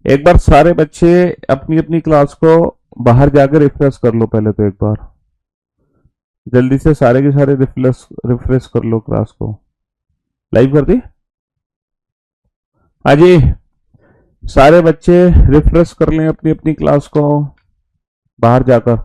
एक बार सारे बच्चे अपनी अपनी क्लास को बाहर जाकर रिफ्रेश कर लो, पहले तो एक बार जल्दी से सारे के सारे रिफ्रेश रिफ्रेश कर लो क्लास को। लाइव कर दी? हाँ जी, सारे बच्चे रिफ्रेश कर लें अपनी अपनी क्लास को बाहर जाकर।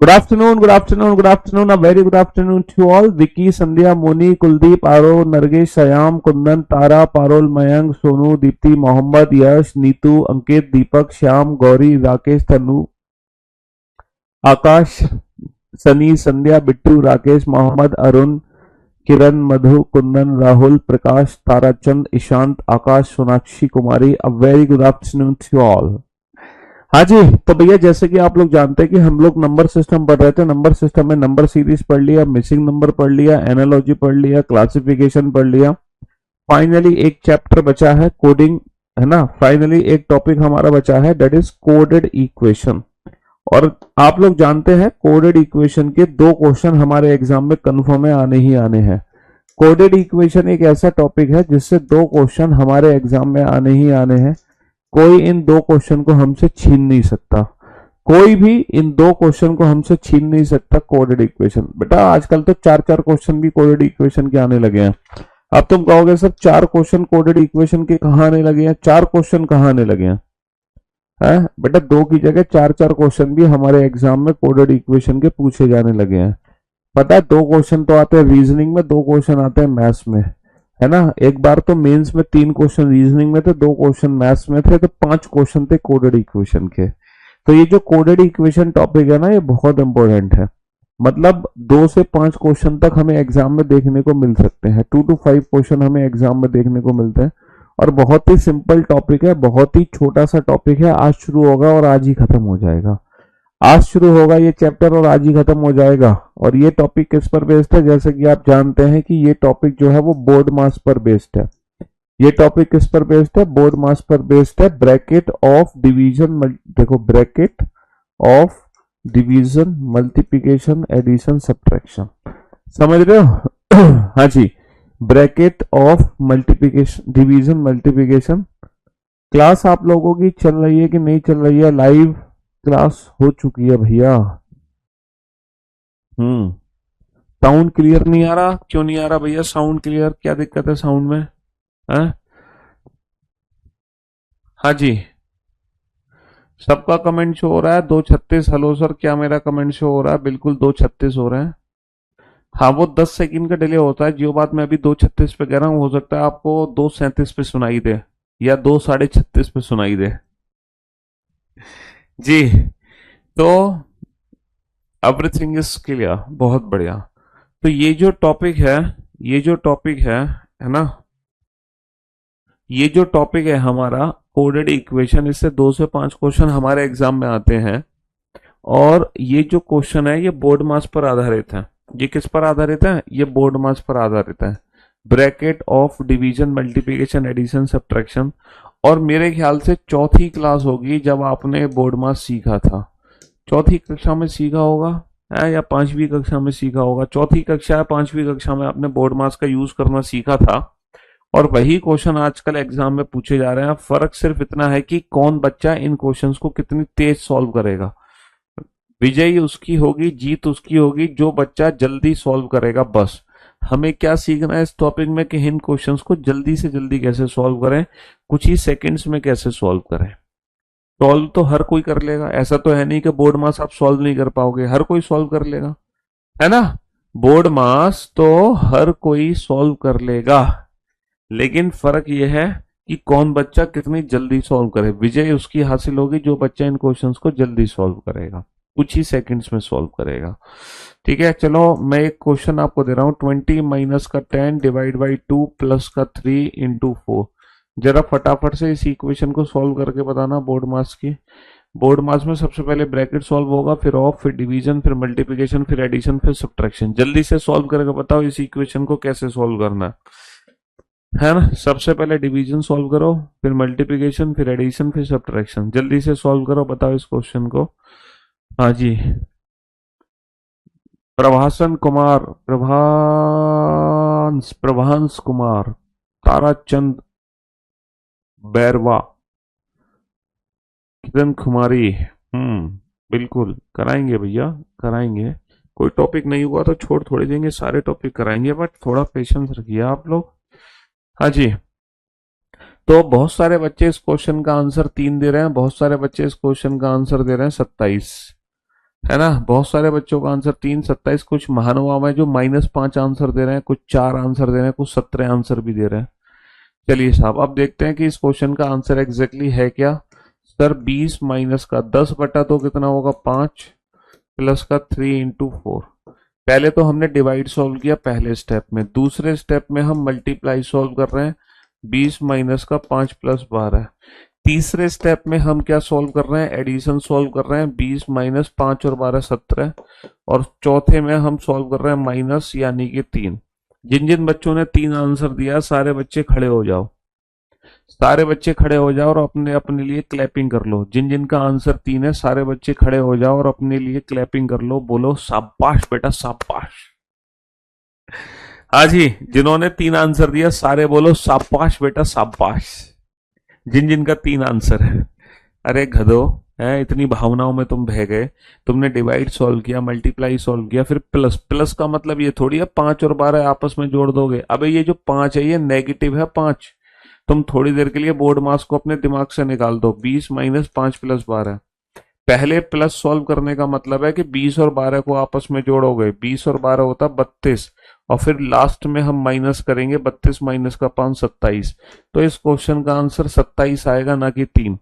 Good afternoon, good afternoon, good afternoon, a very good afternoon to all. Vicky, Sandhya, Moni, Kuldeep, Aaro, Nargesh, Shyam, Kundan, Tara, Parol, Mayank, Sonu, Deepti, Mohammad, Yash, Neetu, Ankit, Deepak, Shyam, Gauri, Rakesh, Tanu, Akash, Sunny, Sandhya, Bittu, Rakesh, Mohammad, Arun, Kiran, Madhu, Kundan, Rahul, Prakash, Tarachand, Ishant, Akash, Sonakshi Kumari, a very good afternoon to all. हाँ जी, तो भैया जैसे कि आप लोग जानते हैं कि हम लोग नंबर सिस्टम पढ़ रहे थे। नंबर सिस्टम में नंबर सीरीज पढ़ लिया, मिसिंग नंबर पढ़ लिया, एनालॉजी पढ़ लिया, क्लासिफिकेशन पढ़ लिया। फाइनली एक चैप्टर बचा है कोडिंग, है ना। फाइनली एक टॉपिक हमारा बचा है, दैट इज कोडेड इक्वेशन। और आप लोग जानते हैं कोडेड इक्वेशन के दो क्वेश्चन हमारे एग्जाम में कन्फर्म है, आने ही आने हैं। कोडेड इक्वेशन एक ऐसा टॉपिक है जिससे दो क्वेश्चन हमारे एग्जाम में आने ही आने हैं। कोई इन दो क्वेश्चन को हमसे छीन नहीं सकता, कोई भी इन दो क्वेश्चन को हमसे छीन नहीं सकता। कोडेड इक्वेशन बेटा आजकल तो चार चार क्वेश्चन भी कोडेड इक्वेशन के आने लगे हैं। अब तुम कहोगे सर चार क्वेश्चन कोडेड इक्वेशन के कहाँ आने लगे हैं, चार क्वेश्चन कहाँ आने लगे हैं? है बेटा, दो की जगह चार चार क्वेश्चन भी हमारे एग्जाम में कोडेड इक्वेशन के पूछे जाने लगे हैं। पता है, दो क्वेश्चन तो आते हैं रीजनिंग में, दो क्वेश्चन आते हैं मैथ्स में, है ना। एक बार तो मेंस में 3 क्वेश्चन रीजनिंग में थे, 2 क्वेश्चन मैथ्स में थे, तो 5 क्वेश्चन थे कोडेड इक्वेशन के। तो ये जो कोडेड इक्वेशन टॉपिक है ना, ये बहुत इंपॉर्टेंट है। मतलब 2 से 5 क्वेश्चन तक हमें एग्जाम में देखने को मिल सकते हैं, 2 to 5 क्वेश्चन हमें एग्जाम में देखने को मिलते हैं। और बहुत ही सिंपल टॉपिक है, बहुत ही छोटा सा टॉपिक है। आज शुरू होगा और आज ही खत्म हो जाएगा। आज शुरू होगा ये चैप्टर और आज ही खत्म हो जाएगा। और ये टॉपिक किस पर बेस्ड है, जैसे कि आप जानते हैं कि ये टॉपिक जो है वो बोर्ड मास पर बेस्ड है। ये टॉपिक किस पर बेस्ड है? बोर्ड मास पर बेस्ड है। ब्रैकेट ऑफ डिवीजन, देखो bracket of division, multiplication, addition, subtraction, समझ रहे हो? हाँ जी, bracket of multiplication, division, multiplication. Class आप लोगों की चल रही है कि नहीं चल रही है? लाइव क्लास हो चुकी है भैया। साउंड क्लियर नहीं आ रहा? क्यों नहीं आ रहा भैया साउंड क्लियर? क्या दिक्कत है साउंड में? है? हाँ जी, सबका कमेंट शो हो रहा है 2:36। हेलो सर, क्या मेरा कमेंट शो हो रहा है? बिल्कुल 2:36 हो रहे हैं। हाँ, वो 10 सेकंड का डिले होता है। जो बात मैं अभी 2:36 पे कह रहा हूँ, हो सकता है आपको 2:37 पे सुनाई दे या 2:36 पे सुनाई दे। जी, तो एवरीथिंग इज क्लियर, बहुत बढ़िया। तो ये जो टॉपिक है, ये जो टॉपिक है ना, ये जो टॉपिक है हमारा कोडेड इक्वेशन, इससे 2 से 5 क्वेश्चन हमारे एग्जाम में आते हैं। और ये जो क्वेश्चन है ये बोर्ड मास पर आधारित है। ये किस पर आधारित है? ये बोर्ड मास पर आधारित है। Bracket of division, multiplication, addition, subtraction. और मेरे ख्याल से चौथी क्लास होगी जब आपने बोर्ड मास सीखा था। चौथी कक्षा में सीखा होगा है, या 5वीं कक्षा में सीखा होगा। चौथी कक्षा या 5वीं कक्षा में आपने बोर्ड मास का यूज करना सीखा था। और वही क्वेश्चन आजकल एग्जाम में पूछे जा रहे हैं। फर्क सिर्फ इतना है कि कौन बच्चा इन क्वेश्चंस को कितनी तेज सॉल्व करेगा। विजयी उसकी होगी, जीत उसकी होगी जो बच्चा जल्दी सॉल्व करेगा। बस हमें क्या सीखना है इस टॉपिक में कि इन क्वेश्चंस को जल्दी से जल्दी कैसे सॉल्व करें, कुछ ही सेकंड्स में कैसे सॉल्व करें। सॉल्व तो हर कोई कर लेगा, ऐसा तो है नहीं कि बोर्ड मास आप सॉल्व नहीं कर पाओगे, हर कोई सॉल्व कर लेगा, है ना। बोर्ड मास तो हर कोई सॉल्व कर लेगा, लेकिन फर्क यह है कि कौन बच्चा कितनी जल्दी सॉल्व करे। विजय उसकी हासिल होगी जो बच्चा इन क्वेश्चंस को जल्दी सॉल्व करेगा। कुछ ही सेकंड्स में सॉल्व करेगा। ठीक है, चलो मैं एक क्वेश्चन आपको दे रहा हूँ, 20 माइनस का 10 डिवाइड बाई 2 प्लस का 3 इंटू 4। जरा फटाफट से इस इक्वेशन को सॉल्व करके बताना बोर्ड मास की। बोर्ड मास में सबसे पहले ब्रैकेट सॉल्व होगा, फिर ऑफ, फिर डिवीजन, फिर मल्टीप्लिकेशन, फिर एडिशन, फिर सब्ट्रैक्शन। जल्दी से सॉल्व करके बताओ इस इक्वेशन को कैसे सॉल्व करना है ना। सबसे पहले डिवीजन सॉल्व करो, फिर मल्टीप्लिकेशन, फिर एडिशन, फिर सब्ट्रैक्शन। जल्दी से सॉल्व करो, बताओ इस क्वेश्चन को। हाँ जी। प्रभासन कुमार, प्रभांश कुमार, ताराचंद बैरवा, किरण कुमारी। बिल्कुल कराएंगे भैया, कराएंगे। कोई टॉपिक नहीं हुआ तो छोड़ थोड़ी देंगे, सारे टॉपिक कराएंगे, बट थोड़ा पेशेंस रखिए आप लोग। हाँ जी। तो बहुत सारे बच्चे इस क्वेश्चन का आंसर 3 दे रहे हैं, बहुत सारे बच्चे इस क्वेश्चन का आंसर दे रहे हैं 27, है ना। बहुत सारे बच्चों का आंसर 3, 27। कुछ महानुभाव है जो -5 आंसर दे रहे हैं, कुछ 4 आंसर दे रहे हैं, कुछ 17 आंसर भी दे रहे हैं। चलिए साहब, अब देखते हैं कि इस क्वेश्चन का आंसर एग्जैक्टली है क्या। सर 20 माइनस का 10 बटा तो कितना होगा 5, प्लस का 3 इंटू 4। पहले तो हमने डिवाइड सॉल्व किया पहले स्टेप में, दूसरे स्टेप में हम मल्टीप्लाई सॉल्व कर रहे हैं, 20 माइनस का 5 प्लस 12। तीसरे स्टेप में हम क्या सॉल्व कर रहे हैं, एडिशन सॉल्व कर रहे हैं, 20 माइनस 5 और 12 17। और चौथे में हम सॉल्व कर रहे हैं माइनस यानी कि 3। जिन जिन बच्चों ने 3 आंसर दिया सारे बच्चे खड़े हो जाओ, सारे बच्चे खड़े हो जाओ और अपने अपने लिए क्लैपिंग कर लो। जिन जिन का आंसर 3 है सारे बच्चे खड़े हो जाओ और अपने लिए क्लैपिंग कर लो, बोलो शाबाश बेटा शाबाश। हाँ जी, जिन्होंने 3 आंसर दिया सारे बोलो शाबाश बेटा शाबाश। जिन जिन का 3 आंसर है। अरे गधो, है इतनी भावनाओं में तुम बह गए। तुमने डिवाइड सॉल्व किया, मल्टीप्लाई सॉल्व किया, फिर प्लस। प्लस का मतलब ये थोड़ी है 5 और 12 आपस में जोड़ दोगे। अबे ये जो 5 है ये नेगेटिव है 5। तुम थोड़ी देर के लिए बोर्ड मास को अपने दिमाग से निकाल दो। 20 माइनस 5 प्लस 12। पहले प्लस सॉल्व करने का मतलब है कि 20 और 12 को आपस में जोड़ोगे, 20 और 12 होता 32। और फिर लास्ट में हम माइनस करेंगे, 32 माइनस का 5 27। तो इस क्वेश्चन का आंसर 27 आएगा ना कि 3।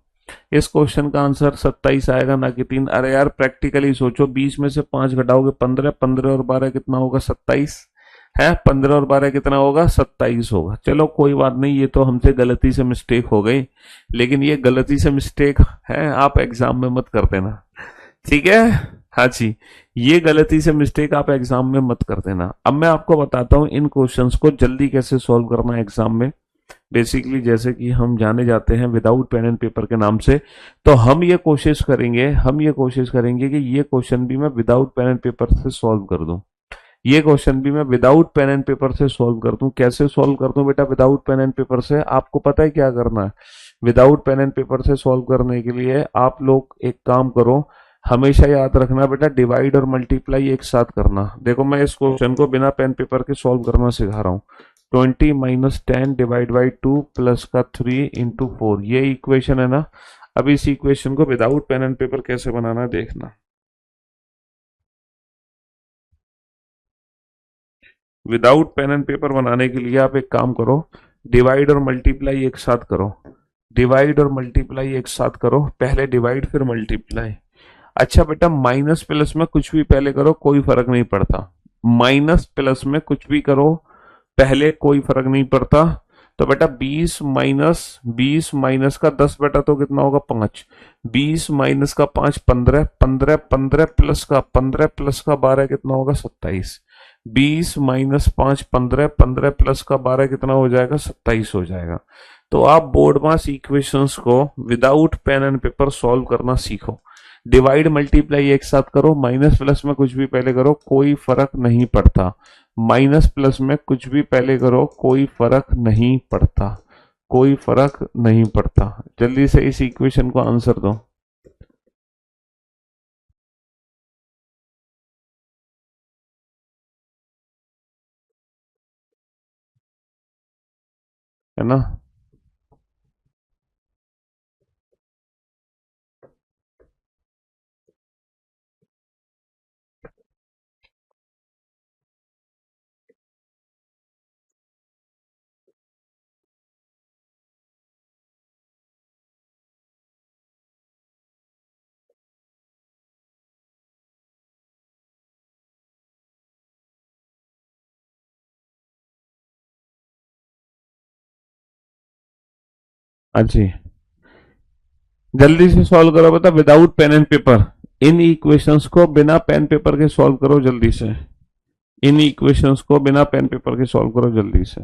इस क्वेश्चन का आंसर 27 आएगा ना कि 3। अरे यार प्रैक्टिकली सोचो, 20 में से 5 घटाओगे 15, 15 और 12 कितना होगा 27, है 15 और 12 कितना होगा 27 होगा। चलो कोई बात नहीं, ये तो हमसे गलती से मिस्टेक हो गई, लेकिन ये गलती से मिस्टेक है, आप एग्जाम में मत कर देना, ठीक है। हाँ जी, ये गलती से मिस्टेक आप एग्जाम में मत कर देना। अब मैं आपको बताता हूँ इन क्वेश्चंस को जल्दी कैसे सॉल्व करना है एग्जाम में। बेसिकली जैसे कि हम जाने जाते हैं विदाउट पेन एंड पेपर के नाम से, तो हम ये कोशिश करेंगे कि ये क्वेश्चन भी मैं विदाउट पेन एंड पेपर से सॉल्व कर दूं। ये क्वेश्चन भी मैं विदाउट पेन एंड पेपर से सॉल्व कर दूं। कैसे सॉल्व कर दूं बेटा विदाउट पेन एंड पेपर से, आपको पता है क्या करना है। विदाउट पेन एंड पेपर से सॉल्व करने के लिए आप लोग एक काम करो, हमेशा याद रखना बेटा, डिवाइड और मल्टीप्लाई एक साथ करना। देखो मैं इस क्वेश्चन को बिना पेन पेपर के सॉल्व करना सिखा रहा हूँ। 20 माइनस 10 डिवाइड बाई 2 प्लस का 3 इंटू 4, ये इक्वेशन है ना। अब इस इक्वेशन को विदाउट पेन एंड पेपर कैसे बनाना है देखना। विदाउट पेन एंड पेपर बनाने के लिए आप एक काम करो, डिवाइड और मल्टीप्लाई एक साथ करो। डिवाइड और मल्टीप्लाई एक साथ करो, पहले डिवाइड फिर मल्टीप्लाई। अच्छा बेटा, माइनस प्लस में कुछ भी पहले करो कोई फर्क नहीं पड़ता। माइनस प्लस में कुछ भी करो पहले कोई फर्क नहीं पड़ता। तो बेटा 20 माइनस का 10 बेटा तो कितना होगा 5। 20 माइनस का 5 15, 15 15 प्लस का 15 प्लस का 12 कितना होगा 27। 20 माइनस 5 15, 15 प्लस का 12 कितना हो जाएगा 27 हो जाएगा। तो आप बोर्ड मास इक्वेशंस को without pen and paper solve करना सीखो। डिवाइड मल्टीप्लाई एक साथ करो, माइनस प्लस में कुछ भी पहले करो कोई फर्क नहीं पड़ता। माइनस प्लस में कुछ भी पहले करो कोई फर्क नहीं पड़ता, कोई फर्क नहीं पड़ता। जल्दी से इस इक्वेशन को आंसर दो, है ना। हाँ जी, जल्दी से सॉल्व करो बेटा विदाउट पेन एंड पेपर। इन इक्वेशंस को बिना पेन पेपर के सॉल्व करो जल्दी से। इन इक्वेशंस को बिना पेन पेपर के सॉल्व करो जल्दी से।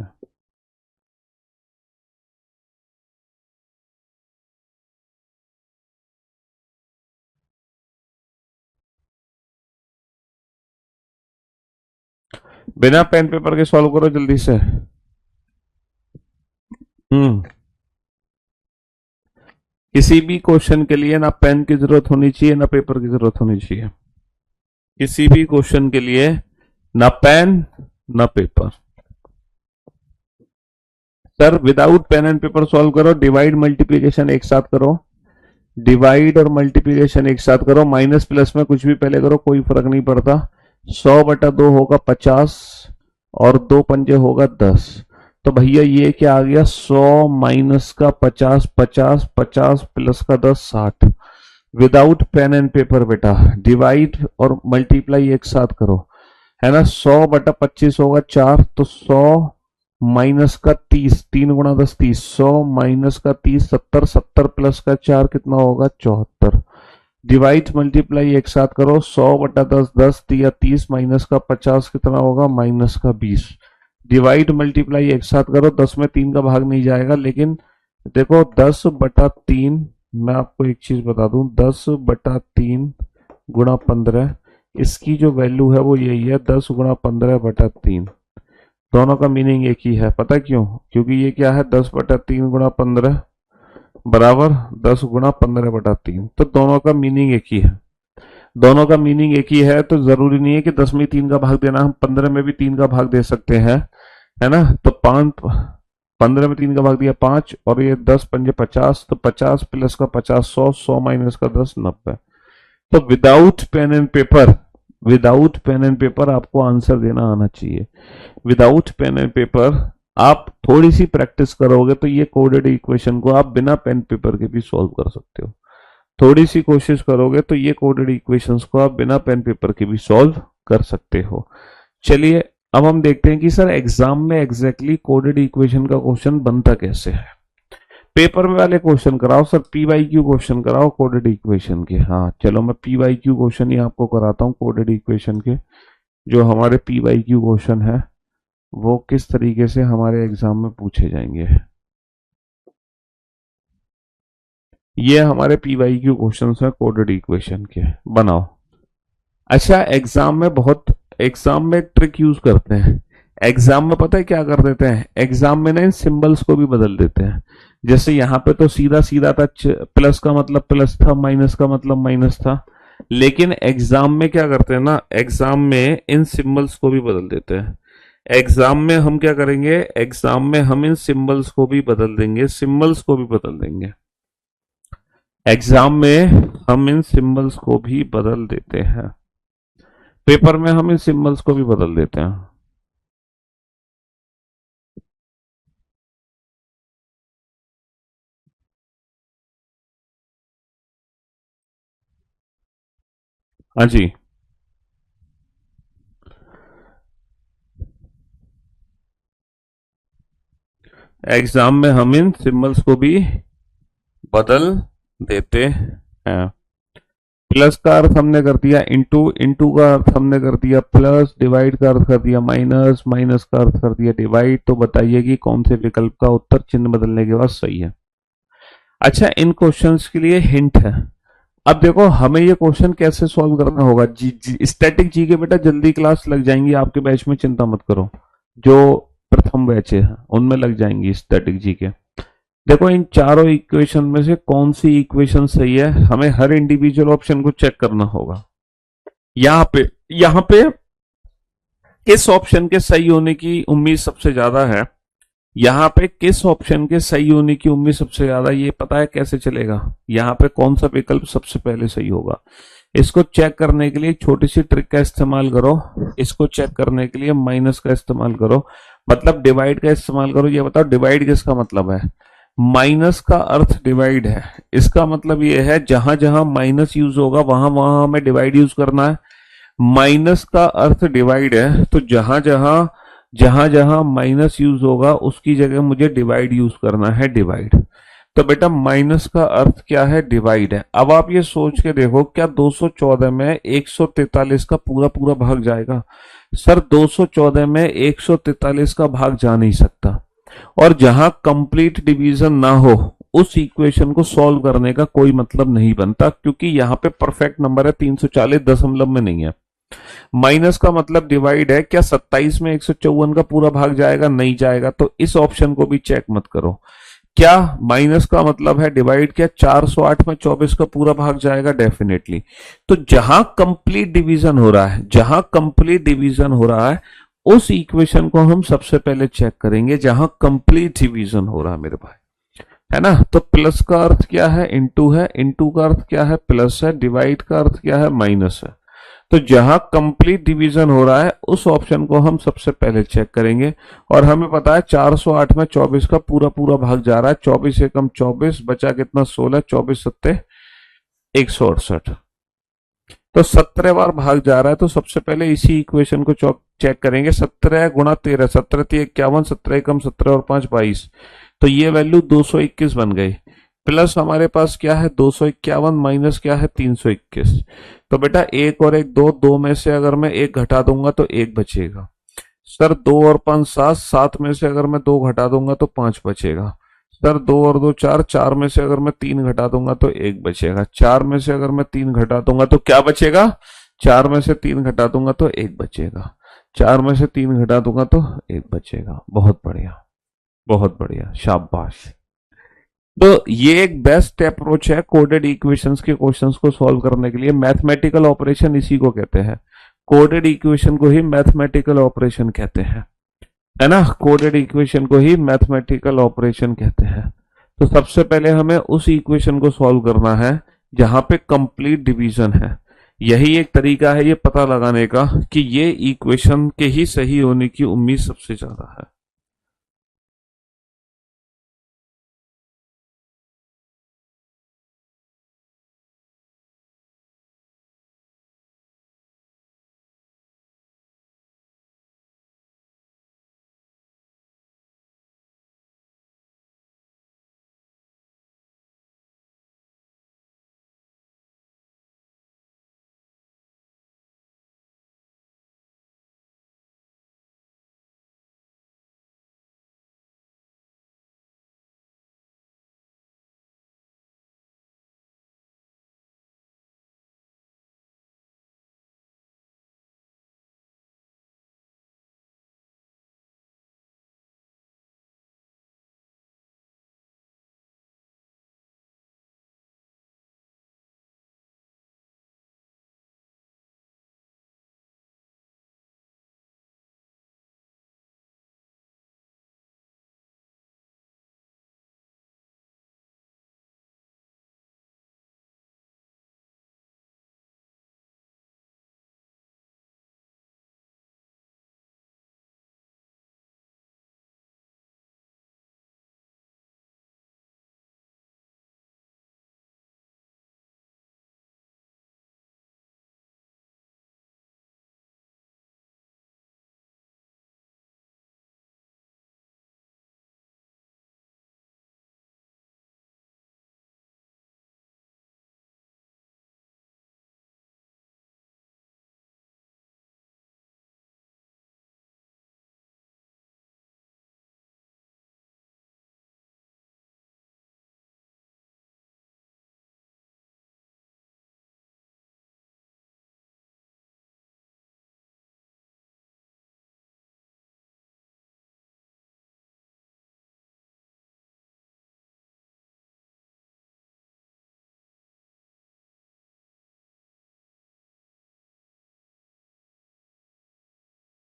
बिना पेन पेपर के सॉल्व करो जल्दी से। हम्म। किसी भी क्वेश्चन के लिए ना पेन की जरूरत होनी चाहिए ना पेपर की जरूरत होनी चाहिए। किसी भी क्वेश्चन के लिए ना पेन ना paper. Sir without pen and paper solve करो। डिवाइड मल्टीप्लीकेशन एक साथ करो। डिवाइड और मल्टीप्लीकेशन एक साथ करो। माइनस प्लस में कुछ भी पहले करो, कोई फर्क नहीं पड़ता। 100/2 होगा 50 और 2 पंजे होगा 10। तो भैया ये क्या आ गया, 100 माइनस का 50, 50, 50 प्लस का 10, 60। विदाउट पेन एंड पेपर बेटा, डिवाइड और मल्टीप्लाई एक साथ करो, है ना। 100/25 होगा 4, तो 100 माइनस का 30, 3 × 10 30, 100 माइनस का 30 70, 70 प्लस का 4 कितना होगा 74। डिवाइड मल्टीप्लाई एक साथ करो, 100/10 10 या 30 माइनस का 50 कितना होगा -20। डिवाइड मल्टीप्लाई एक साथ करो, 10 में 3 का भाग नहीं जाएगा, लेकिन देखो 10/3, मैं आपको एक चीज बता दूं, 10/3 गुणा 15, इसकी जो वैल्यू है वो यही है, 10 × 15/3। दोनों का मीनिंग एक ही है, पता क्यों? क्योंकि ये क्या है, 10/3 × 15 बराबर 10 × 15/3। तो दोनों का मीनिंग एक ही है। दोनों का मीनिंग एक ही है, तो जरूरी नहीं है कि 10 में 3 का भाग देना, हम 15 में भी 3 का भाग दे सकते हैं, है ना। तो 15 में 3 का भाग दिया 5, और ये 10 पंजे 50, तो 50 प्लस का 50 100, 100 माइनस का 10 90। तो without pen and paper, without pen and paper आपको आंसर देना आना चाहिए। विदाउट पेन एंड पेपर आप थोड़ी सी प्रैक्टिस करोगे तो ये कोडेड इक्वेशन को आप बिना पेन पेपर के भी सॉल्व कर सकते हो। थोड़ी सी कोशिश करोगे तो ये कोडेड इक्वेशंस को आप बिना पेन पेपर के भी सॉल्व कर सकते हो। चलिए अब हम देखते हैं कि सर एग्जाम में एग्जैक्टली कोडेड इक्वेशन का क्वेश्चन बनता कैसे है। पेपर में वाले क्वेश्चन कराओ सर, PYQ क्वेश्चन कराओ कोडेड इक्वेशन के। हाँ चलो मैं PYQ क्वेश्चन ही आपको कराता हूँ कोडेड इक्वेशन के। जो हमारे PYQ क्वेश्चन है वो किस तरीके से हमारे एग्जाम में पूछे जाएंगे, ये हमारे PYQ क्वेश्चन है कोडेड इक्वेशन के, बनाओ। अच्छा एग्जाम में ट्रिक यूज करते हैं। एग्जाम में पता है क्या कर देते हैं, एग्जाम में ना इन सिंबल्स को भी बदल देते हैं। जैसे यहाँ पे तो सीधा सीधा था, प्लस का मतलब प्लस था, माइनस का मतलब माइनस था, लेकिन एग्जाम में क्या करते हैं ना, एग्जाम में इन सिंबल्स को भी बदल देते हैं। एग्जाम में हम क्या करेंगे, एग्जाम में हम इन सिंबल्स को भी बदल देंगे, सिंबल्स को भी बदल देंगे। एग्जाम में हम इन सिंबल्स को भी बदल देते हैं, पेपर में हम इन सिंबल्स को भी बदल देते हैं। हाँ जी, एग्जाम में हम इन सिंबल्स को भी बदल देते हैं। प्लस का अर्थ हमने कर दिया इंटू, इंटू का अर्थ हमने कर दिया प्लस, डिवाइड का अर्थ कर दिया माइनस, माइनस का अर्थ कर दिया डिवाइड। तो बताइए कि कौन से विकल्प का उत्तर चिन्ह बदलने के बाद सही है। अच्छा इन क्वेश्चंस के लिए हिंट है। अब देखो हमें ये क्वेश्चन कैसे सॉल्व करना होगा। स्टैटिक जी के बेटा जल्दी क्लास लग जाएंगी आपके बैच में, चिंता मत करो। जो प्रथम बैच है उनमें लग जाएंगी स्टैटिक जी के। देखो इन चारों इक्वेशन में से कौन सी इक्वेशन सही है, हमें हर इंडिविजुअल ऑप्शन को चेक करना होगा। यहां पे किस ऑप्शन के सही होने की उम्मीद सबसे ज्यादा है, यहां पे किस ऑप्शन के सही होने की उम्मीद सबसे ज्यादा, ये पता है कैसे चलेगा, यहां पे कौन सा विकल्प सबसे पहले सही होगा। इसको चेक करने के लिए एक छोटी सी ट्रिक का इस्तेमाल करो। इसको चेक करने के लिए माइनस का इस्तेमाल करो, मतलब डिवाइड का इस्तेमाल करो। ये बताओ डिवाइड किसका मतलब है, माइनस का अर्थ डिवाइड है। इसका मतलब ये है जहां जहां माइनस यूज होगा वहां वहां हमें डिवाइड यूज करना है। माइनस का अर्थ डिवाइड है, तो जहां जहां माइनस यूज होगा उसकी जगह मुझे डिवाइड यूज करना है, डिवाइड। तो बेटा माइनस का अर्थ क्या है, डिवाइड है। अब आप ये सोच के देखो, क्या 214 में 143 का पूरा पूरा भाग जाएगा? सर 214 में 143 का भाग जा नहीं सकता। और जहां कंप्लीट डिवीजन ना हो उस इक्वेशन को सॉल्व करने का कोई मतलब नहीं बनता, क्योंकि यहां पे परफेक्ट नंबर है 340 दशमलव में नहीं है। माइनस का मतलब डिवाइड है, क्या 27 में 154 का पूरा भाग जाएगा? नहीं जाएगा। तो इस ऑप्शन को भी चेक मत करो। क्या माइनस का मतलब है डिवाइड, क्या 408 में 24 का पूरा भाग जाएगा? डेफिनेटली। तो जहां कंप्लीट डिवीजन हो रहा है, जहां कंप्लीट डिवीजन हो रहा है उस इक्वेशन को हम सबसे पहले चेक करेंगे जहां कंप्लीट डिवीजन हो रहा है मेरे भाई, है ना। तो प्लस का अर्थ क्या है, इनटू है, इनटू का अर्थ क्या है, प्लस है, डिवाइड का अर्थ क्या है, माइनस है। तो जहां कंप्लीट डिवीजन हो रहा है उस ऑप्शन को हम सबसे पहले चेक करेंगे। और हमें पता है 408 में 24 का पूरा पूरा भाग जा रहा है। 24 से कम 24, बचा कितना, 16, 24 सत्ते 168। तो 17 बार भाग जा रहा है। तो सबसे पहले इसी इक्वेशन को चेक करेंगे। 17 गुणा 13, 17 × 51, 17 कम 17 और 5 22। तो ये वैल्यू 221 बन गई। प्लस हमारे पास क्या है 251, माइनस क्या है 321। तो बेटा एक और एक दो, दो में से अगर मैं एक घटा दूंगा तो एक बचेगा। सर 2 और 5 7, 7 में से अगर मैं 2 घटा दूंगा तो 5 बचेगा। सर 2 और 2 4, 4 में से अगर मैं 3 घटा दूंगा तो 1 बचेगा। 4 में से अगर मैं 3 घटा दूंगा तो क्या बचेगा? 4 में से 3 घटा दूंगा तो 1 बचेगा। 4 में से 3 घटा दूंगा तो 1 बचेगा। बहुत बढ़िया, बहुत बढ़िया, शाबाश। तो ये एक बेस्ट अप्रोच है कोडेड इक्वेशंस के क्वेश्चंस को सॉल्व करने के लिए। मैथमेटिकल ऑपरेशन इसी को कहते हैं। कोडेड इक्वेशन को ही मैथमेटिकल ऑपरेशन कहते हैं, है ना। कोडेड इक्वेशन को ही मैथमेटिकल ऑपरेशन कहते हैं। तो सबसे पहले हमें उस इक्वेशन को सॉल्व करना है जहां पे कंप्लीट डिवीजन है। यही एक तरीका है ये पता लगाने का कि ये इक्वेशन के ही सही होने की उम्मीद सबसे ज्यादा है।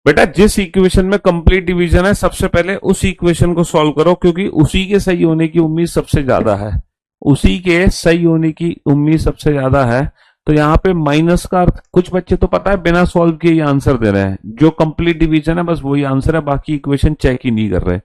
बेटा जिस इक्वेशन में कंप्लीट डिवीजन है सबसे पहले उस इक्वेशन को सॉल्व करो, क्योंकि उसी के सही होने की उम्मीद सबसे ज्यादा है। उसी के सही होने की उम्मीद सबसे ज्यादा है। तो यहाँ पे माइनस का अर्थ, कुछ बच्चे तो पता है बिना सॉल्व किए ये आंसर दे रहे हैं। जो कंप्लीट डिवीजन है बस वही आंसर है, बाकी इक्वेशन चेक ही नहीं कर रहे।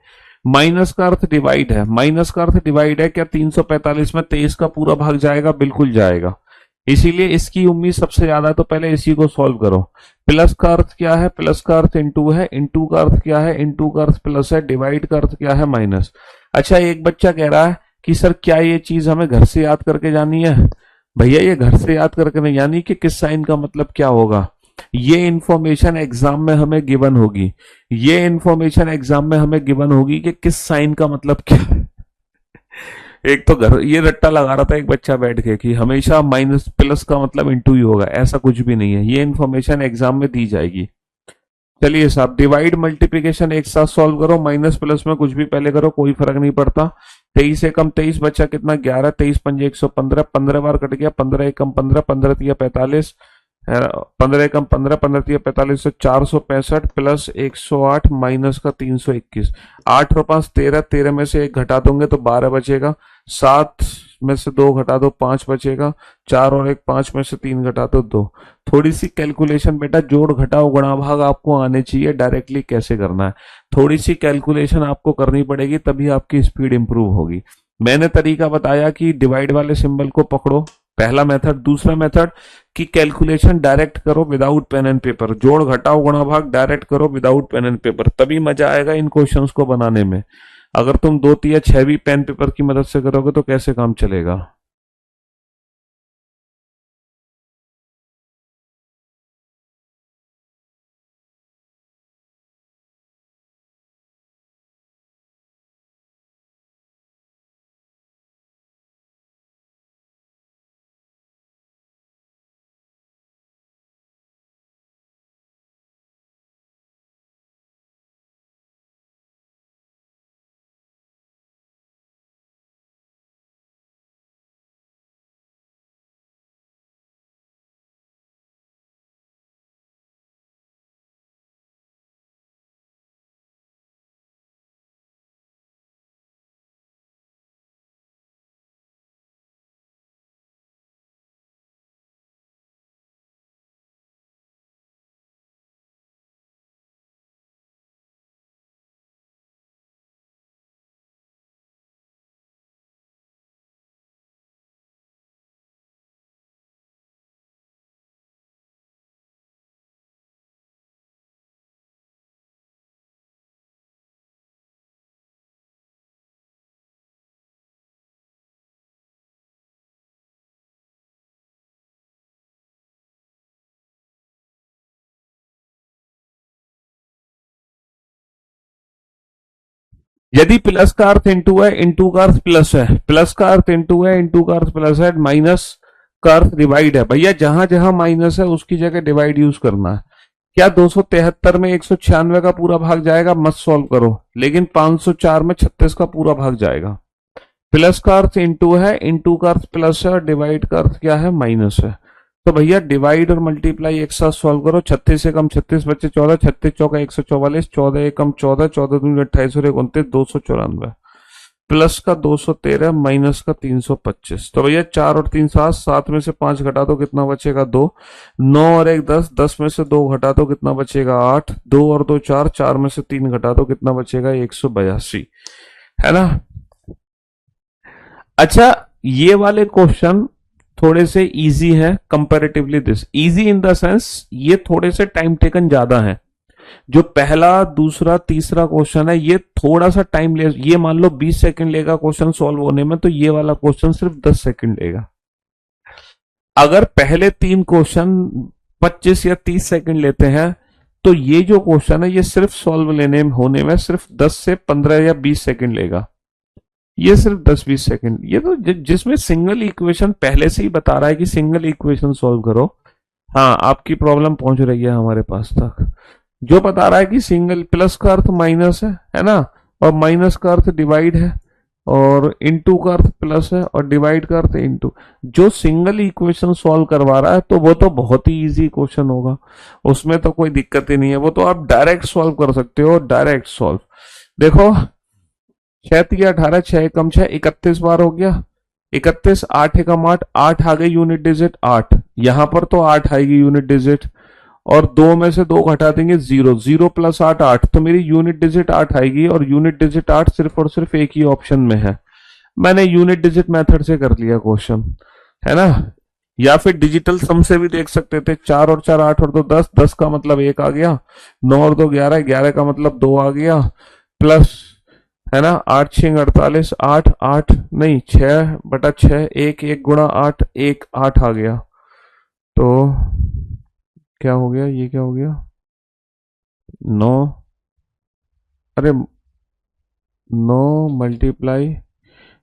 माइनस का अर्थ डिवाइड है। माइनस का अर्थ डिवाइड है, क्या 345 में 23 का पूरा भाग जाएगा? बिल्कुल जाएगा। इसीलिए इसकी उम्मीद सबसे ज्यादा है, तो पहले इसी को सॉल्व करो। प्लस का अर्थ क्या है? प्लस का अर्थ इनटू है। इनटू का अर्थ क्या है? इनटू का अर्थ प्लस है। डिवाइड का अर्थ क्या है? माइनस। अच्छा एक बच्चा कह रहा है कि सर क्या ये चीज हमें घर से याद करके जानी है? भैया ये घर से याद करके नहीं जानी कि किस साइन का मतलब क्या होगा। ये इंफॉर्मेशन एग्जाम में हमें गिवन होगी, ये इंफॉर्मेशन एग्जाम में हमें गिवन होगी कि किस साइन का मतलब क्या है। एक तो घर ये रट्टा लगा रहा था एक बच्चा बैठ के कि हमेशा माइनस प्लस का मतलब इंटू ही होगा, ऐसा कुछ भी नहीं है, ये इंफॉर्मेशन एग्जाम में दी जाएगी। चलिए साहब, डिवाइड मल्टीप्लिकेशन एक साथ सॉल्व करो, माइनस प्लस में कुछ भी पहले करो, कोई फर्क नहीं पड़ता। 23 से कम 23 बचा कितना 11, 23 पंजे 115, 15 बार कट गया, 15 एकम 15, 15 तिया 45, 15 एकम 15, 15 तिया 45 से 465 प्लस 108 माइनस का 321, 8 और 5 13, 13 में से एक घटा दोगे तो 12 बचेगा, 7 में से 2 घटा दो 5 बचेगा, 4 और 1 5 में से 3 घटा दो 2। थोड़ी सी कैलकुलेशन बेटा, जोड़ घटाओ गुणा भाग आपको आने चाहिए, डायरेक्टली कैसे करना है थोड़ी सी कैलकुलेशन आपको करनी पड़ेगी, तभी आपकी स्पीड इंप्रूव होगी। मैंने तरीका बताया कि डिवाइड वाले सिंबल को पकड़ो, पहला मेथड। दूसरा मेथड कि कैलकुलेशन डायरेक्ट करो विदाउट पेन एंड पेपर, जोड़ घटाओ गुणा भाग डायरेक्ट करो विदाउट पेन एंड पेपर, तभी मजा आएगा इन क्वेश्चंस को बनाने में। अगर तुम 2 या 6 भी पेन पेपर की मदद से करोगे तो कैसे काम चलेगा। यदि प्लस का अर्थ इंटू है, इंटू का अर्थ प्लस है, प्लस का अर्थ इंटू है, इंटू का अर्थ प्लस है, माइनस का अर्थ डिवाइड है, भैया जहां जहां माइनस है उसकी जगह डिवाइड यूज करना है। क्या 273 में 196 का पूरा भाग जाएगा? मत सॉल्व करो, लेकिन 504 में 36 का पूरा भाग जाएगा। प्लस का अर्थ इंटू है, इंटू का अर्थ प्लस है, और डिवाइड का अर्थ क्या है? माइनस है। तो भैया डिवाइड और मल्टीप्लाई एक साथ सॉल्व करो। 36 से कम 36 बच्चे 14, 36 चौका 144, 14 एकम 14, 14 दूनी 28 और 29 294, प्लस का 213 माइनस का 325। तो भैया 4 और 3 7, 7 में से 5 घटा दो कितना बचेगा? 2। 9 और 1 10, 10 में से 2 घटा दो कितना बचेगा? 8। 2 और 2 4, 4 में से 3 घटा दो कितना बचेगा? 182, है ना। अच्छा, ये वाले क्वेश्चन थोड़े से इजी हैं comparatively this, easy in the sense ये थोड़े से टाइम टेकन ज्यादा है। जो पहला दूसरा तीसरा क्वेश्चन है ये थोड़ा सा टाइम ले, ये मान लो 20 सेकंड लेगा क्वेश्चन सॉल्व होने में, तो ये वाला क्वेश्चन सिर्फ 10 सेकंड लेगा। अगर पहले 3 क्वेश्चन 25 या 30 सेकंड लेते हैं तो ये जो क्वेश्चन है ये सिर्फ सॉल्व लेने होने में सिर्फ 10 से 15 या 20 सेकंड लेगा। ये सिर्फ 10-20 सेकंड, ये तो जिसमें सिंगल इक्वेशन पहले से ही बता रहा है कि सिंगल इक्वेशन सॉल्व करो। हाँ, आपकी प्रॉब्लम पहुंच रही है हमारे पास तक, जो बता रहा है कि सिंगल प्लस का अर्थ माइनस है ना, और माइनस का अर्थ डिवाइड है, और इनटू का अर्थ प्लस है, और डिवाइड का अर्थ इनटू। जो सिंगल इक्वेशन सॉल्व करवा रहा है तो वो तो बहुत ही इजी क्वेश्चन होगा, उसमें तो कोई दिक्कत ही नहीं है, वो तो आप डायरेक्ट सॉल्व कर सकते हो, डायरेक्ट सॉल्व। देखो 6 तिया 18, 6 एकम 6, 31 बार हो गया, 31, 8 एकम 8, 8 आ गई यूनिट डिजिट 8, यहां पर तो 8 आएगी यूनिट डिजिट, और 2 में से 2 घटा देंगे 0, 0 प्लस 8 8, तो मेरी यूनिट डिजिट 8 आएगी, और यूनिट डिजिट 8 सिर्फ और सिर्फ एक ही ऑप्शन में है। मैंने यूनिट डिजिट मेथड से कर लिया क्वेश्चन, है ना। या फिर डिजिटल सम से भी देख सकते थे, 4 और 4 8 और 2 10, 10 का मतलब 1 आ गया, 9 और 2 11, 11 का मतलब 2 आ गया, प्लस है ना। 8 6 48, 8 8 नहीं 6/6, एक एक गुणा 8, एक 8 आ गया। तो क्या हो गया, ये क्या हो गया, 9, अरे 9 ×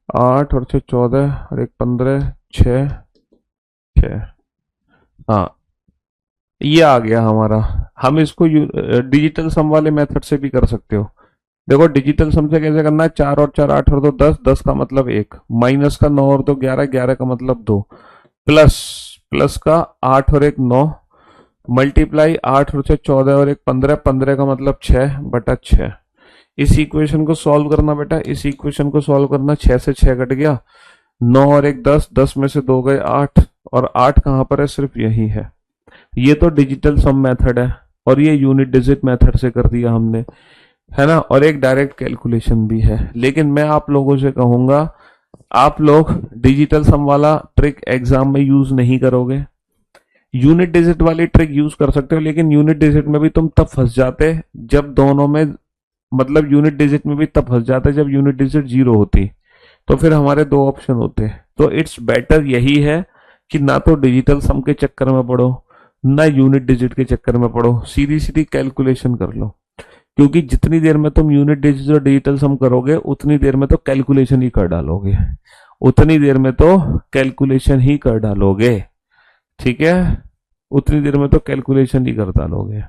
8 और 6 14 और एक 15, 6 6। हाँ, ये आ गया हमारा। हम इसको डिजिटल सम वाले मेथड से भी कर सकते हो। देखो डिजिटल सम से कैसे करना है, 4 और 4 8 और 2 10, 10 का मतलब 1, माइनस का 9 और 2 11, 11 का मतलब 2, प्लस प्लस का 8 और 1 9, मल्टीप्लाई 8 और 6 14 और एक 15, 15 का मतलब 6/6। इस इक्वेशन को सॉल्व करना बेटा, इस इक्वेशन को सॉल्व करना, 6 से 6 कट गया, 9 और 1 10, 10 में से 2 गए 8, और 8 कहां पर है, सिर्फ यही है। ये तो डिजिटल सम मेथड है, और ये यूनिट डिजिट मेथड से कर दिया हमने, है ना। और एक डायरेक्ट कैलकुलेशन भी है। लेकिन मैं आप लोगों से कहूंगा, आप लोग डिजिटल सम वाला ट्रिक एग्जाम में यूज नहीं करोगे। यूनिट डिजिट वाली ट्रिक यूज कर सकते हो, लेकिन यूनिट डिजिट में भी तुम तब फंस जाते जब दोनों में, मतलब यूनिट डिजिट में भी तब फंस जाते जब यूनिट डिजिट 0 होती। तो फिर हमारे दो ऑप्शन होते। तो इट्स बेटर यही है कि ना तो डिजिटल सम के चक्कर में पढ़ो, ना यूनिट डिजिट के चक्कर में पढ़ो, सीधी सीधी कैलकुलेशन कर लो। क्योंकि जितनी देर में तुम यूनिट डिजिट और डिजिटल सम करोगे, उतनी देर में तो कैलकुलेशन ही कर डालोगे, उतनी देर में तो कैलकुलेशन ही कर डालोगे। ठीक है, उतनी देर में तो कैलकुलेशन ही कर डालोगे।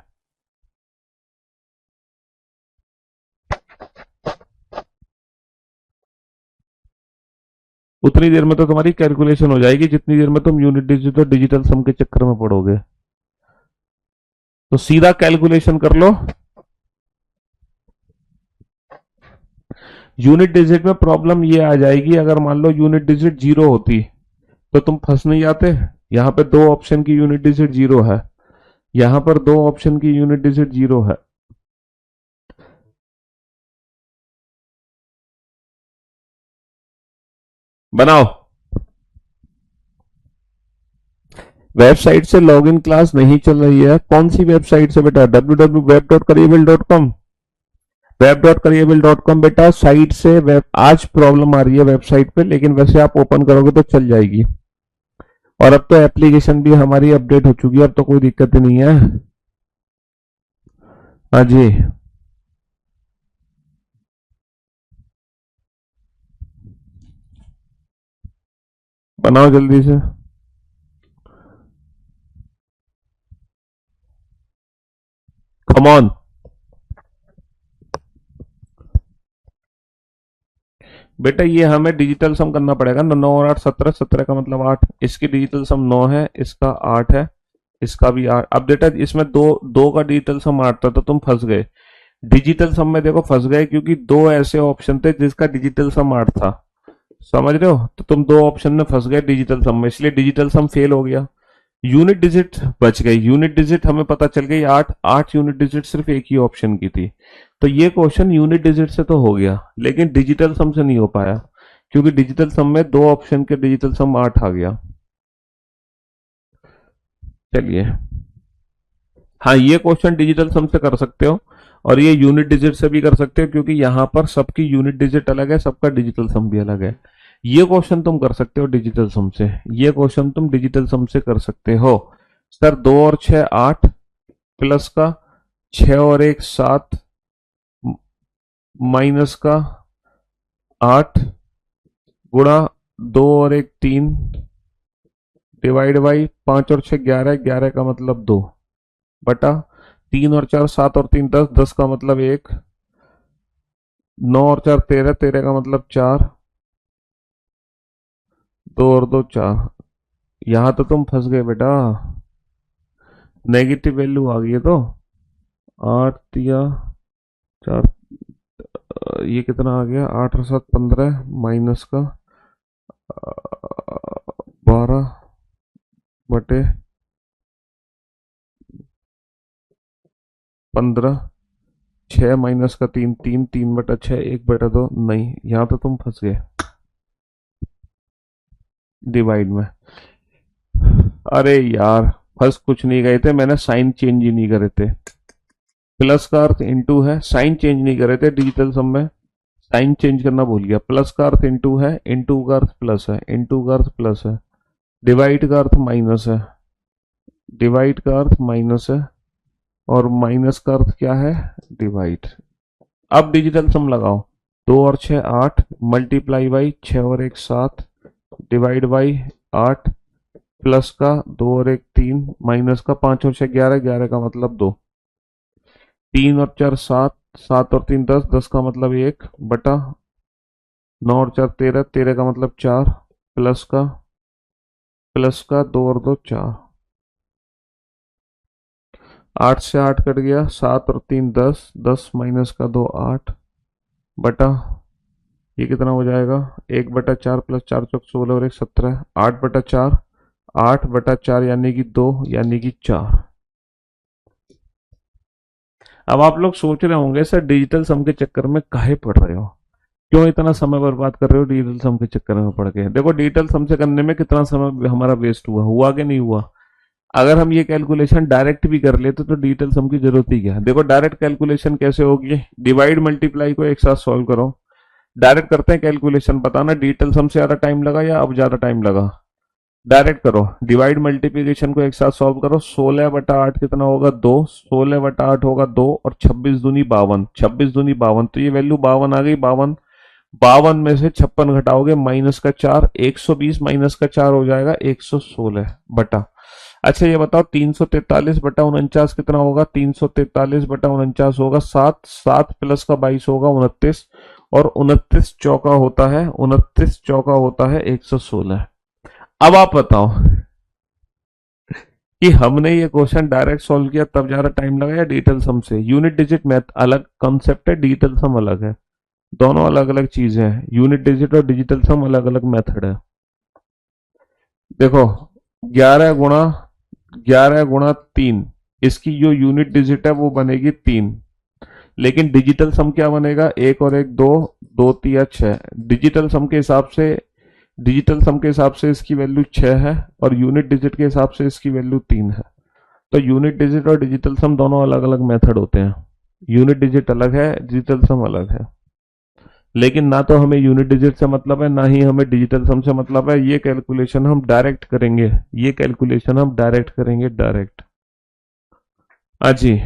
उतनी देर में तो तुम्हारी कैलकुलेशन हो जाएगी जितनी देर में तुम यूनिट डिजिट और डिजिटल सम के चक्कर में पड़ोगे। तो सीधा कैलकुलेशन कर लो। यूनिट डिजिट में प्रॉब्लम ये आ जाएगी, अगर मान लो यूनिट डिजिट 0 होती तो तुम फंस नहीं जाते। यहां पे दो ऑप्शन की यूनिट डिजिट 0 है, यहां पर दो ऑप्शन की यूनिट डिजिट 0 है। बनाओ। वेबसाइट से लॉगिन क्लास नहीं चल रही है। कौन सी वेबसाइट से बेटा, www.web.careerbuild.com। web.careerbuild.com बेटा साइट से वेब, आज प्रॉब्लम आ रही है वेबसाइट पे, लेकिन वैसे आप ओपन करोगे तो चल जाएगी। और अब तो एप्लीकेशन भी हमारी अपडेट हो चुकी है, अब तो कोई दिक्कत ही नहीं है। हाँ जी, बनाओ जल्दी से। Come on. बेटा ये हमें डिजिटल सम करना पड़ेगा ना, 9 और 8 17, 17 का मतलब 8, इसकी डिजिटल सम 9 है, इसका 8 है, इसका भी 8। अब बेटा इसमें दो दो का डिजिटल सम 8 था, तो तुम फंस गए डिजिटल सम में। देखो फंस गए क्योंकि दो ऐसे ऑप्शन थे जिसका डिजिटल सम 8 था, समझ रहे हो। तो तुम दो ऑप्शन में फंस गए डिजिटल सम में, इसलिए डिजिटल सम फेल हो गया। यूनिट डिजिट बच गई, यूनिट डिजिट हमें पता चल गई 8, 8 यूनिट डिजिट सिर्फ एक ही ऑप्शन की थी। तो ये क्वेश्चन यूनिट डिजिट से तो हो गया, लेकिन डिजिटल सम से नहीं हो पाया, क्योंकि डिजिटल सम में दो ऑप्शन के डिजिटल सम 8 आ गया। चलिए, हाँ ये क्वेश्चन डिजिटल सम से कर सकते हो, और ये यूनिट डिजिट से भी कर सकते हो, क्योंकि यहां पर सबकी यूनिट डिजिट अलग है, सबका डिजिटल सम भी अलग है। ये क्वेश्चन तुम कर सकते हो डिजिटल सम से, ये क्वेश्चन तुम डिजिटल सम से कर सकते हो। सर 2 और 6 8, प्लस का 6 और 1 7, माइनस का 8, गुणा 2 और 1 3, डिवाइड बाई 5 और 6 11, 11 का मतलब 2, बटा 3 और 4 7 और 3 10, 10 का मतलब 1, 9 और 4 13, 13 का मतलब 4, 2 और 2 4। यहां तो तुम फंस गए बेटा, नेगेटिव वैल्यू आ गई है। तो 8 या 4, ये कितना आ गया, 8 और 7 15, माइनस का 12/15, 6 - का 3 3, 3/6, 1/2, नहीं यहां तो तुम फंस गए डिवाइड में। अरे यार, फंस कुछ नहीं गए थे, मैंने साइन चेंज ही नहीं करे थे। प्लस का अर्थ इनटू है, साइन चेंज नहीं करे थे डिजिटल सम में, साइन चेंज करना भूल गया। प्लस का अर्थ इंटू है, इंटू का अर्थ प्लस है, इंटू का अर्थ प्लस है, डिवाइड का अर्थ माइनस है, डिवाइड का अर्थ माइनस है, और माइनस का अर्थ क्या है, डिवाइड। अब डिजिटल सम लगाओ। 2 और 6 8, मल्टीप्लाई बाई 6 और 1 7, डिवाइड बाई 8, प्लस का 2 और 1 3, माइनस का 5 और 6 11, 11 का मतलब 2, 3 और 4 7, 7 और 3 10, 10 का मतलब 1 बटा 9 और 4 13, 13 का मतलब 4, प्लस का 2 और 2 4, 8 से 8 कट गया, 7 और 3 10, 10 माइनस का 2 8 बटा, ये कितना हो जाएगा, 1/4 प्लस 4 चौक 16 और 1 17, 8/4, 8/4 यानी कि 2 यानी कि 4। अब आप लोग सोच रहे होंगे सर डिजिटल सम के चक्कर में काहे पड़ रहे हो, क्यों इतना समय बर्बाद कर रहे हो डिजिटल सम के चक्कर में पड़ के। देखो डिजिटल सम से करने में कितना समय हमारा वेस्ट हुआ, हुआ कि नहीं हुआ। अगर हम ये कैलकुलेशन डायरेक्ट भी कर लेते तो डिजिटल सम की जरूरत ही क्या है। देखो डायरेक्ट कैलकुलेशन कैसे होगी, डिवाइड मल्टीप्लाई को एक साथ सॉल्व करो। डायरेक्ट करते हैं कैलकुलेशन, बताना डिजिटल सम से ज्यादा टाइम लगा या अब ज्यादा टाइम लगा। डायरेक्ट करो, डिवाइड मल्टीप्लीकेशन को एक साथ सॉल्व करो। 16/8 कितना होगा, 2, 16/8 होगा 2, और 26 दूनी 52, 26 दूनी 52, तो ये वैल्यू 52 आ गई। 52, 52 में से 56 घटाओगे माइनस का 4, 120 माइनस का 4 हो जाएगा 116 बटा। अच्छा ये बताओ 343/49 कितना होगा, 343/49 होगा 7, 7 प्लस का 22 होगा 29, और 29 चौका होता है, 29 चौका होता है 116। अब आप बताओ कि हमने ये क्वेश्चन डायरेक्ट सॉल्व किया तब ज्यादा टाइम लगा या डिजिटल सम से। यूनिट डिजिट मैथ अलग कॉन्सेप्ट है, डिजिटल सम अलग है, दोनों अलग अलग चीजें हैं। यूनिट डिजिट और डिजिटल सम अलग अलग मेथड है। देखो 11 गुणा इसकी जो यूनिट डिजिट है वो बनेगी 3, लेकिन डिजिटल सम क्या बनेगा, 1 और 1 2, 2 3 6। डिजिटल सम के हिसाब से इसकी वैल्यू 6 है, और यूनिट डिजिट के हिसाब से इसकी वैल्यू 3 है। तो यूनिट डिजिट और डिजिटल सम दोनों अलग अलग मेथड होते हैं। यूनिट डिजिट अलग है, डिजिटल सम अलग है। लेकिन ना तो हमें यूनिट डिजिट से मतलब है, ना ही हमें डिजिटल सम से मतलब है। ये कैलकुलेशन हम डायरेक्ट करेंगे, ये कैलकुलेशन हम डायरेक्ट करेंगे, डायरेक्ट। हाँ जी,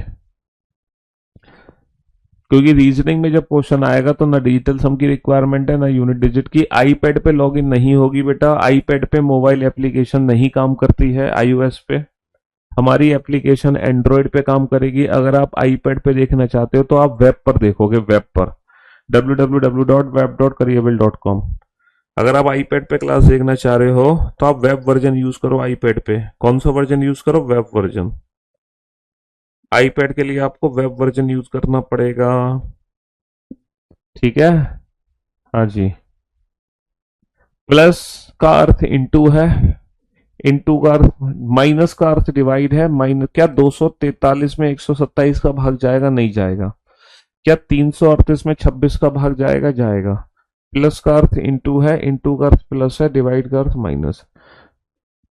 क्योंकि रीजनिंग में जब क्वेश्चन आएगा तो ना डिजिटल सम की रिक्वायरमेंट है ना यूनिट डिजिट की। आईपैड पे लॉगिन नहीं होगी बेटा, आईपैड पे मोबाइल एप्लीकेशन नहीं काम करती है आईओएस पे। हमारी एप्लीकेशन एंड्रॉयड पे काम करेगी। अगर आप आईपैड पे देखना चाहते हो तो आप वेब पर देखोगे, वेब पर www.web.karyeval.com। अगर आप आईपैड पे क्लास देखना चाह रहे हो तो आप वेब वर्जन यूज करो आईपैड पे। कौन सा वर्जन यूज करो, वेब वर्जन। आईपैड के लिए आपको वेब वर्जन यूज करना पड़ेगा, ठीक है। हाँ जी, प्लस का अर्थ इंटू है, इंटू का अर्थ माइनस का अर्थ डिवाइड है। माइनस क्या 243 में 127 का भाग जाएगा, नहीं जाएगा। क्या 338 में 26 का भाग जाएगा, जाएगा। प्लस का अर्थ इंटू है, इंटू का अर्थ प्लस है, डिवाइड का अर्थ माइनस।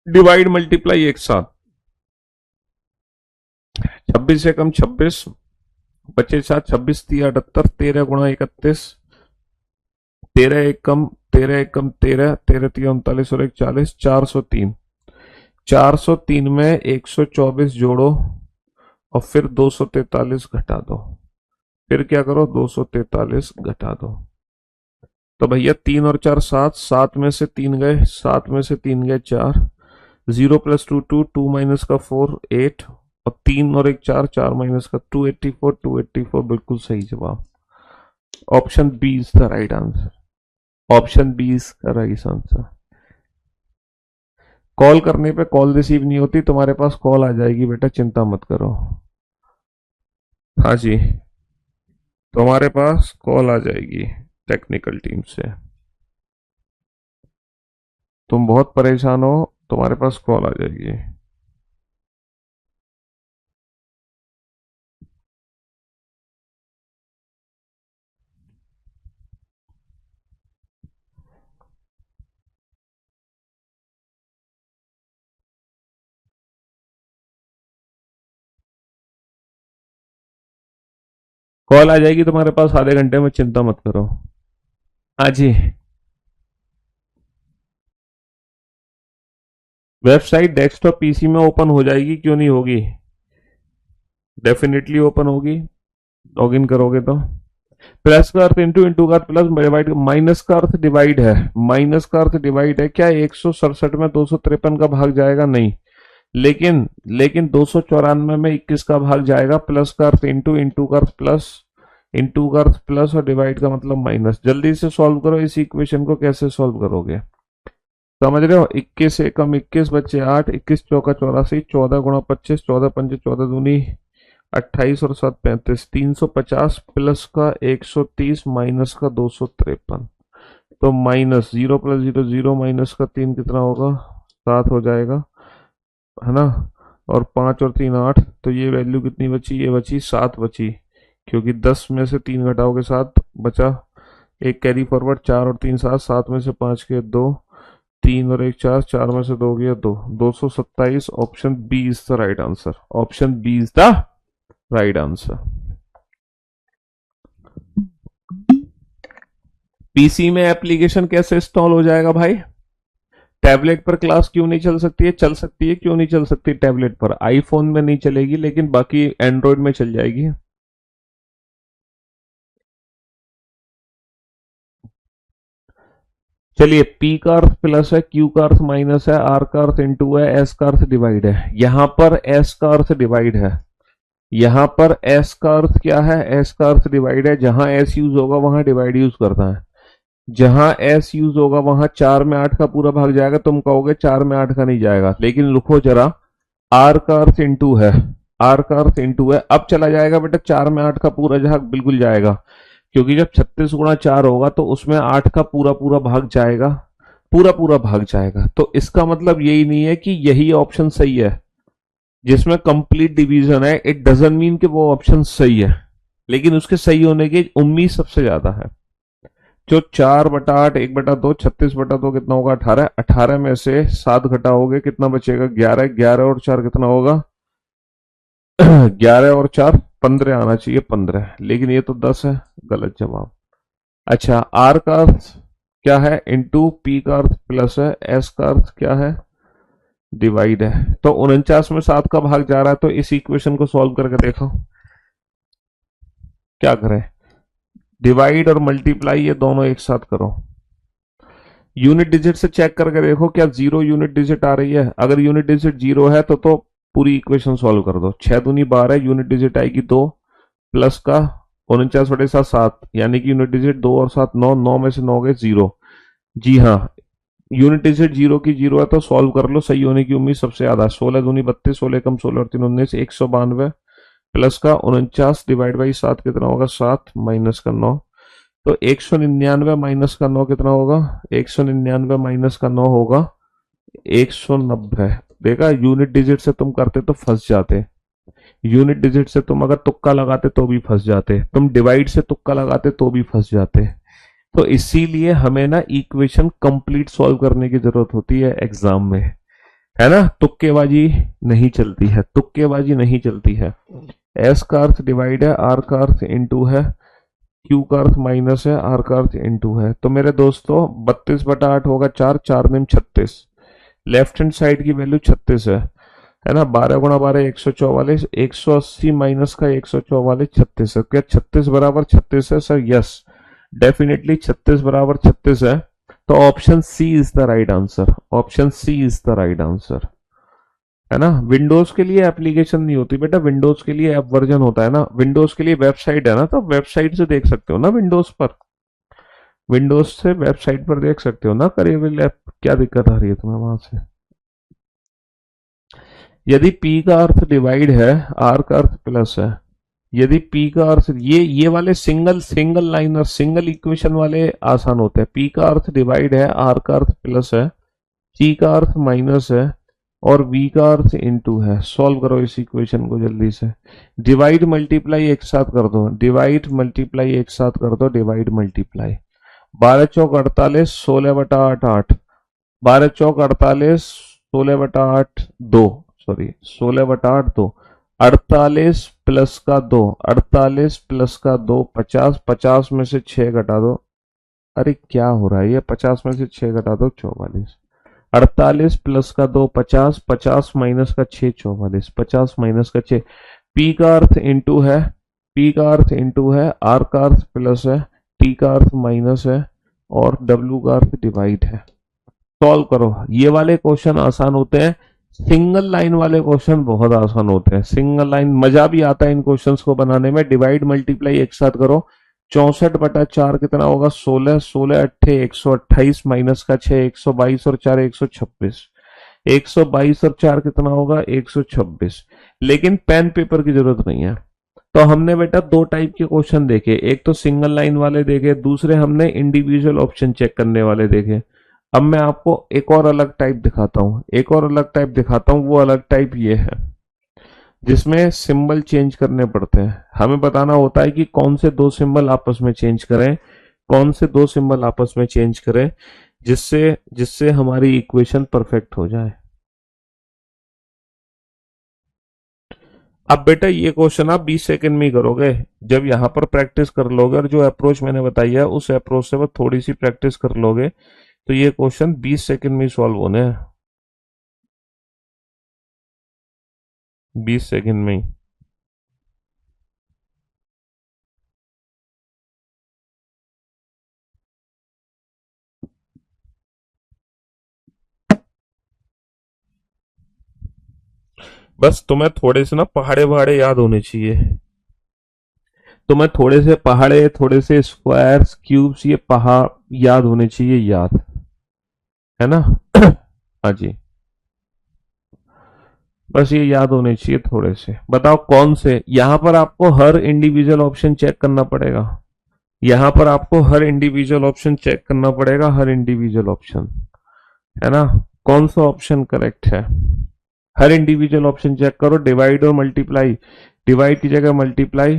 डिवाइड मल्टीप्लाई एक साथ, 26 से कम 26, बचे 7, 26 3 78, 13 गुणा 31, 13 एक कम 13, 13 3 39 और 1 40, 403। 403 में 124 जोड़ो और फिर 243 घटा दो, फिर क्या करो 243 घटा दो। तो भैया 3 और 4 7, 7 में से 3 गए, 7 में से 3 गए 4, 0 प्लस 2 2, 2 माइनस का 4 8, और 3 और 1 4, 4 माइनस का 284, 284 बिल्कुल सही जवाब। Option B is the right answer, option B is the right answer. Call करने पे कॉल रिसीव नहीं होती, तुम्हारे पास कॉल आ जाएगी बेटा, चिंता मत करो। हाँ जी, तुम्हारे पास कॉल आ जाएगी टेक्निकल टीम से। तुम बहुत परेशान हो, तुम्हारे पास कॉल आ जाएगी। कॉल आ जाएगी तुम्हारे पास आधे घंटे में, चिंता मत करो। हाँ जी, वेबसाइट डेस्कटॉप पीसी में ओपन हो जाएगी, क्यों नहीं होगी? डेफिनेटली ओपन होगी, लॉगिन करोगे तो। प्लस का अर्थ इंटू, इंटू का अर्थ प्लस, डिवाइड, माइनस का अर्थ डिवाइड है, माइनस का अर्थ डिवाइड है। क्या 167 में 253 का भाग जाएगा? नहीं। लेकिन लेकिन 294 में 21 का भाग जाएगा। प्लस का अर्थ इंटू, इंटू का अर्थ प्लस, इंटू का अर्थ प्लस और डिवाइड का मतलब माइनस। जल्दी से सॉल्व करो इस इक्वेशन को। कैसे सॉल्व करोगे? समझ रहे हो? 21 से कम 21 बच्चे 8, 21 चौका 84, 14 गुणा 25, 14 पंजे 14 दूनी 28 और 7 35, 350 प्लस का 130 माइनस का 253। तो माइनस 0 प्लस 0 0, माइनस का 3 कितना होगा? 7 हो जाएगा, है ना। और 5 और 3 8, तो ये वैल्यू कितनी बची? ये बची 7 बची, क्योंकि 10 में से 3 घटाओगे 7 बचा। एक कैरी फॉरवर्ड, 4 और 3 7, 7 में से 5 के 2, 3 और 1 4, 4 में से 2 गया 2, 227। Option B is the right answer. Option B is the right answer. PC में एप्लीकेशन कैसे इंस्टॉल हो जाएगा भाई? टैबलेट पर क्लास क्यों नहीं चल सकती है? चल सकती है, क्यों नहीं चल सकती? टैबलेट पर, आईफोन में नहीं चलेगी, लेकिन बाकी एंड्रॉयड में चल जाएगी। चलिए, पी का अर्थ प्लस है, क्यू का अर्थ माइनस है, आर का अर्थ इंटू है, एस का अर्थ डिवाइड है। यहां पर एस का अर्थ डिवाइड है, यहां पर एस का अर्थ क्या है? एस का अर्थ डिवाइड है। जहां एस यूज होगा वहां डिवाइड यूज करता है। जहां एस यूज होगा वहां 4 में 8 का पूरा भाग जाएगा। तुम कहोगे 4 में 8 का नहीं जाएगा, लेकिन लिखो जरा, आर का अर्थ इंटू है, आर का अर्थ इंटू है। अब चला जाएगा बेटा 4 में 8 का पूरा भाग, बिल्कुल जाएगा, क्योंकि जब 36 गुणा 4 होगा तो उसमें 8 का पूरा पूरा भाग जाएगा, पूरा पूरा भाग जाएगा। तो इसका मतलब यही नहीं है कि यही ऑप्शन सही है जिसमें कंप्लीट डिवीजन है। इट डजंट मीन कि वो ऑप्शन सही है, लेकिन उसके सही होने की उम्मीद सबसे ज्यादा है। जो 4/8 1/2, 36/2 कितना होगा? 18। 18 में से 7 घटाओगे कितना बचेगा? 11। 11 और 4 कितना होगा? 11 और 4 15 आना चाहिए, 15, लेकिन ये तो 10 है। गलत जवाब। अच्छा, आर का अर्थ क्या है? इंटू, पी का अर्थ प्लस है, एस का अर्थ क्या है? डिवाइड है। तो 49 में 7 का भाग जा रहा है, तो इस इक्वेशन को सॉल्व करके देखो क्या करें। डिवाइड और मल्टीप्लाई ये दोनों एक साथ करो। यूनिट डिजिट से चेक करके देखो क्या जीरो यूनिट डिजिट आ रही है। अगर यूनिट डिजिट जीरो है तो पूरी इक्वेशन सॉल्व कर दो। 6 दूनी 12, यूनिट डिजिट आएगी 2, प्लस का 49/7 7, यानी कि यूनिट डिजिट 2 और 7 9, 9 में से 9 गए 0। जी हाँ, यूनिट डिजिट जीरो की जीरो है, तो सॉल्व कर लो, सही होने की उम्मीद सबसे ज्यादा। 16 दूनी 32, 16 कम 16 और 3 19, 192, प्लस का 49 डिवाइड बाई 7 कितना होगा? 7, माइनस का 9। तो 199 माइनस का 9 कितना होगा? 199 माइनस का 9 होगा 190। देखा, यूनिट डिजिट से तुम करते तो फंस जाते, यूनिट डिजिट से तुम अगर तुक्का लगाते तो भी फंस जाते, तुम डिवाइड से तुक्का लगाते तो भी फंस जाते। तो इसीलिए हमें ना इक्वेशन कंप्लीट सॉल्व करने की जरूरत होती है एग्जाम में, है ना। तुक्केबाजी नहीं चलती है, तुक्केबाजी नहीं चलती है। एस का अर्थ डिवाइड है, आर का अर्थ इंटू है, क्यू का अर्थ माइनस है, आर का अर्थ इंटू है। तो मेरे दोस्तों 32/8 होगा 4, 4 निम 36। लेफ्ट हैंड साइड की वैल्यू 36 है ना। 12 गुणा 12 144, 180 माइनस का 144 36 है। क्या 36 बराबर 36 है सर? यस, डेफिनेटली 36 बराबर 36 है। तो option C is the right answer. Option C is the right answer, है ना। विंडोज के लिए एप्लीकेशन नहीं होती बेटा, विंडोज के लिए ऐप वर्जन होता है ना। विंडोज के लिए वेबसाइट है ना, तो वेबसाइट से देख सकते हो ना विंडोज पर, विंडोज से वेबसाइट पर देख सकते हो ना करिएबल ऐप। क्या दिक्कत आ रही है तुम्हें वहां से? यदि P का अर्थ डिवाइड है, R का अर्थ प्लस है, यदि P का अर्थ, ये वाले सिंगल सिंगल लाइन और सिंगल इक्वेशन वाले आसान होते हैं। P का अर्थ डिवाइड है, R का अर्थ प्लस है, C का अर्थ माइनस है और V का अर्थ इनटू है। सॉल्व करो इस इक्वेशन को जल्दी से। डिवाइड मल्टीप्लाई एक साथ कर दो, डिवाइड मल्टीप्लाई एक साथ कर दो, डिवाइड मल्टीप्लाई। 12 चौक 48, 16/8 8, 12 चौक 48, 16/8 2, सॉरी 16/8 2, 48 प्लस का 2, 48 प्लस का 2 50, 50 में से 6 घटा दो अरे क्या हो रहा है, ये 50 में से 6 घटा दो 44। 48 प्लस का 2 50, 50 माइनस का 6 44, 50 माइनस का 6। पी का अर्थ इंटू है, पी का अर्थ इंटू है, आर का अर्थ प्लस है, टी का अर्थ माइनस है, और डब्ल्यू का अर्थ डिवाइड है। सॉल्व करो। ये वाले क्वेश्चन आसान होते हैं, सिंगल लाइन वाले क्वेश्चन बहुत आसान होते हैं। सिंगल लाइन मजा भी आता है इन क्वेश्चंस को बनाने में। डिवाइड मल्टीप्लाई एक साथ करो। 64/4 कितना होगा? 16। 16 अट्ठे 128, माइनस का 6 122, और 4 126। 122 और 4 कितना होगा? 126। लेकिन पेन पेपर की जरूरत नहीं है। तो हमने बेटा दो टाइप के क्वेश्चन देखे, एक तो सिंगल लाइन वाले देखे, दूसरे हमने इंडिविजुअल ऑप्शन चेक करने वाले देखे। अब मैं आपको एक और अलग टाइप दिखाता हूं, एक और अलग टाइप दिखाता हूं। वो अलग टाइप ये है जिसमें सिंबल चेंज करने पड़ते हैं। हमें बताना होता है कि कौन से दो सिंबल आपस में चेंज करें, कौन से दो सिंबल आपस में चेंज करें, जिससे जिससे हमारी इक्वेशन परफेक्ट हो जाए। अब बेटा ये क्वेश्चन आप 20 सेकंड में ही करोगे, जब यहां पर प्रैक्टिस कर लोगे और जो अप्रोच मैंने बताई है उस अप्रोच से बस थोड़ी सी प्रैक्टिस कर लोगे तो ये क्वेश्चन 20 सेकंड में ही सॉल्व होने हैं। 20 सेकंड में ही। बस तुम्हें थोड़े से ना पहाड़े वहाड़े याद होने चाहिए। तुम्हें थोड़े से पहाड़े, थोड़े से स्क्वायर्स, क्यूब्स, ये पहाड़ याद होने चाहिए, याद है ना। हाँ जी, बस ये याद होने चाहिए थोड़े से। बताओ कौन से, यहां पर आपको हर इंडिविजुअल ऑप्शन चेक करना पड़ेगा। यहां पर आपको हर इंडिविजुअल ऑप्शन चेक करना पड़ेगा, हर इंडिविजुअल ऑप्शन, है ना। कौन सा ऑप्शन करेक्ट है? हर इंडिविजुअल ऑप्शन चेक करो। डिवाइड और मल्टीप्लाई, डिवाइड की जगह मल्टीप्लाई,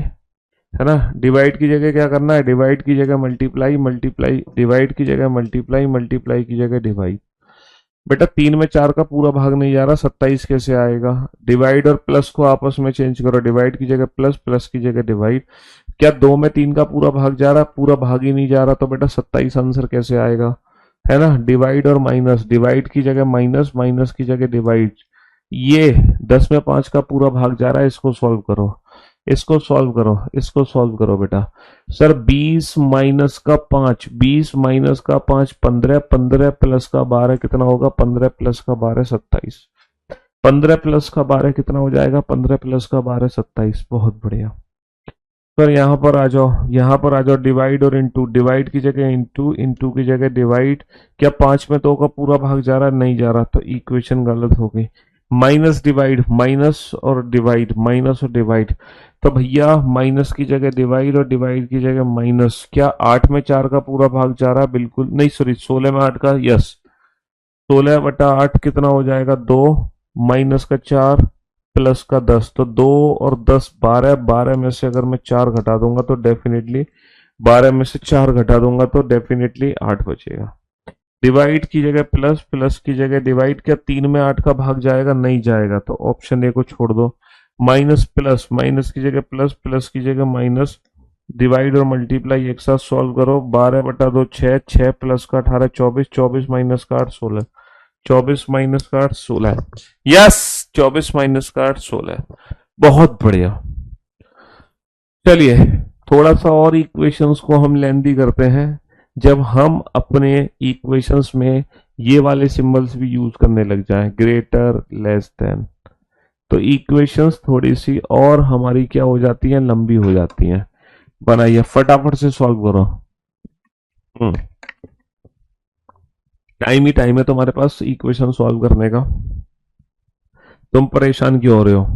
है ना। डिवाइड की जगह क्या करना है? डिवाइड की जगह मल्टीप्लाई, मल्टीप्लाई डिवाइड की जगह मल्टीप्लाई, मल्टीप्लाई की जगह डिवाइड। बेटा 3 में 4 का पूरा भाग नहीं जा रहा, 27 कैसे आएगा? डिवाइड और प्लस को आपस में चेंज करो। डिवाइड की जगह प्लस, प्लस की जगह डिवाइड। क्या 2 में 3 का पूरा भाग जा रहा? पूरा भाग ही नहीं जा रहा, तो बेटा 27 आंसर कैसे आएगा? है ना। डिवाइड और माइनस, डिवाइड की जगह माइनस, माइनस की जगह डिवाइड। ये 10 में 5 का पूरा भाग जा रहा है, इसको सॉल्व करो, इसको सॉल्व करो, इसको सॉल्व करो बेटा। सर 20 - 5, 20 - 5 15, 15 प्लस का 12 कितना होगा? 15 प्लस का 12 27। 15 प्लस का 12 कितना हो जाएगा? 15 प्लस का 12 27। बहुत बढ़िया। सर यहाँ पर आ जाओ, यहाँ पर आ जाओ। डिवाइड और इंटू, डिवाइड की जगह इंटू, इंटू की जगह डिवाइड। क्या 5 में 2 का पूरा भाग जा रहा? नहीं जा रहा, तो इक्वेशन गलत हो गई। माइनस डिवाइड, माइनस और डिवाइड, माइनस और डिवाइड। तो भैया माइनस की जगह डिवाइड और डिवाइड की जगह माइनस। क्या 8 में 4 का पूरा भाग जा रहा? बिल्कुल नहीं, सॉरी 16 में 8 का, यस। 16/8 कितना हो जाएगा? 2, माइनस का 4, प्लस का 10। तो 2 और 10 12, 12 में से अगर मैं 4 घटा दूंगा तो डेफिनेटली, 12 में से 4 घटा दूंगा तो डेफिनेटली 8 बचेगा। डिवाइड की जगह प्लस, प्लस की जगह डिवाइड। क्या 3 में 8 का भाग जाएगा? नहीं जाएगा, तो ऑप्शन ए को छोड़ दो। माइनस प्लस, माइनस की जगह प्लस, प्लस की जगह माइनस। डिवाइड और मल्टीप्लाई एक साथ सॉल्व करो। 12/2 6, 6 प्लस का 18 24, 24 माइनस का 8 16। 24 माइनस का 8 16। यस, 24 माइनस का 8 16। बहुत बढ़िया। चलिए थोड़ा सा और इक्वेशंस को हम लेंदी करते हैं। जब हम अपने इक्वेशंस में ये वाले सिंबल्स भी यूज करने लग जाएं, ग्रेटर लेस देन, तो इक्वेशंस थोड़ी सी और हमारी क्या हो जाती हैं? लंबी हो जाती हैं। बनाइए, फटाफट से सॉल्व करो। हम्म, टाइम ही टाइम है तुम्हारे पास इक्वेशन सॉल्व करने का। तुम परेशान क्यों हो रहे हो?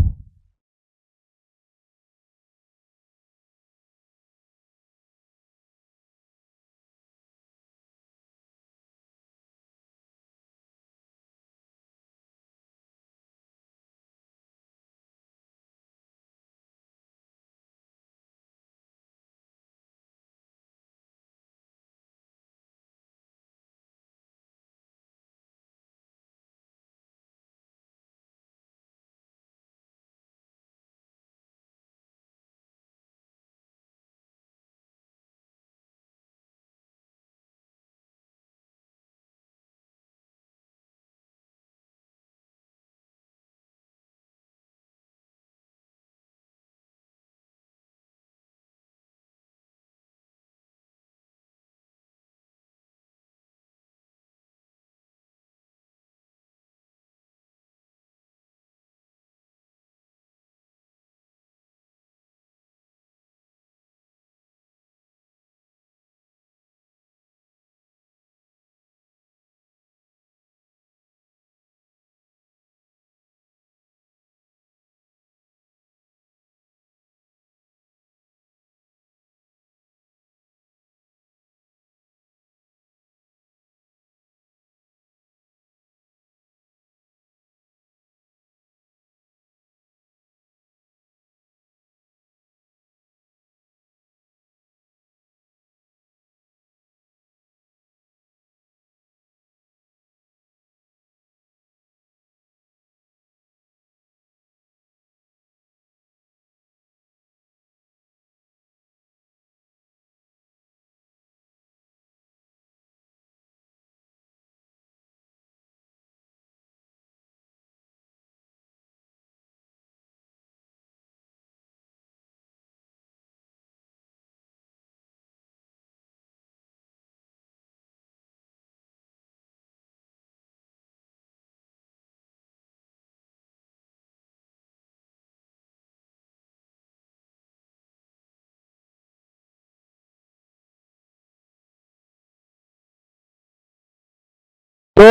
तो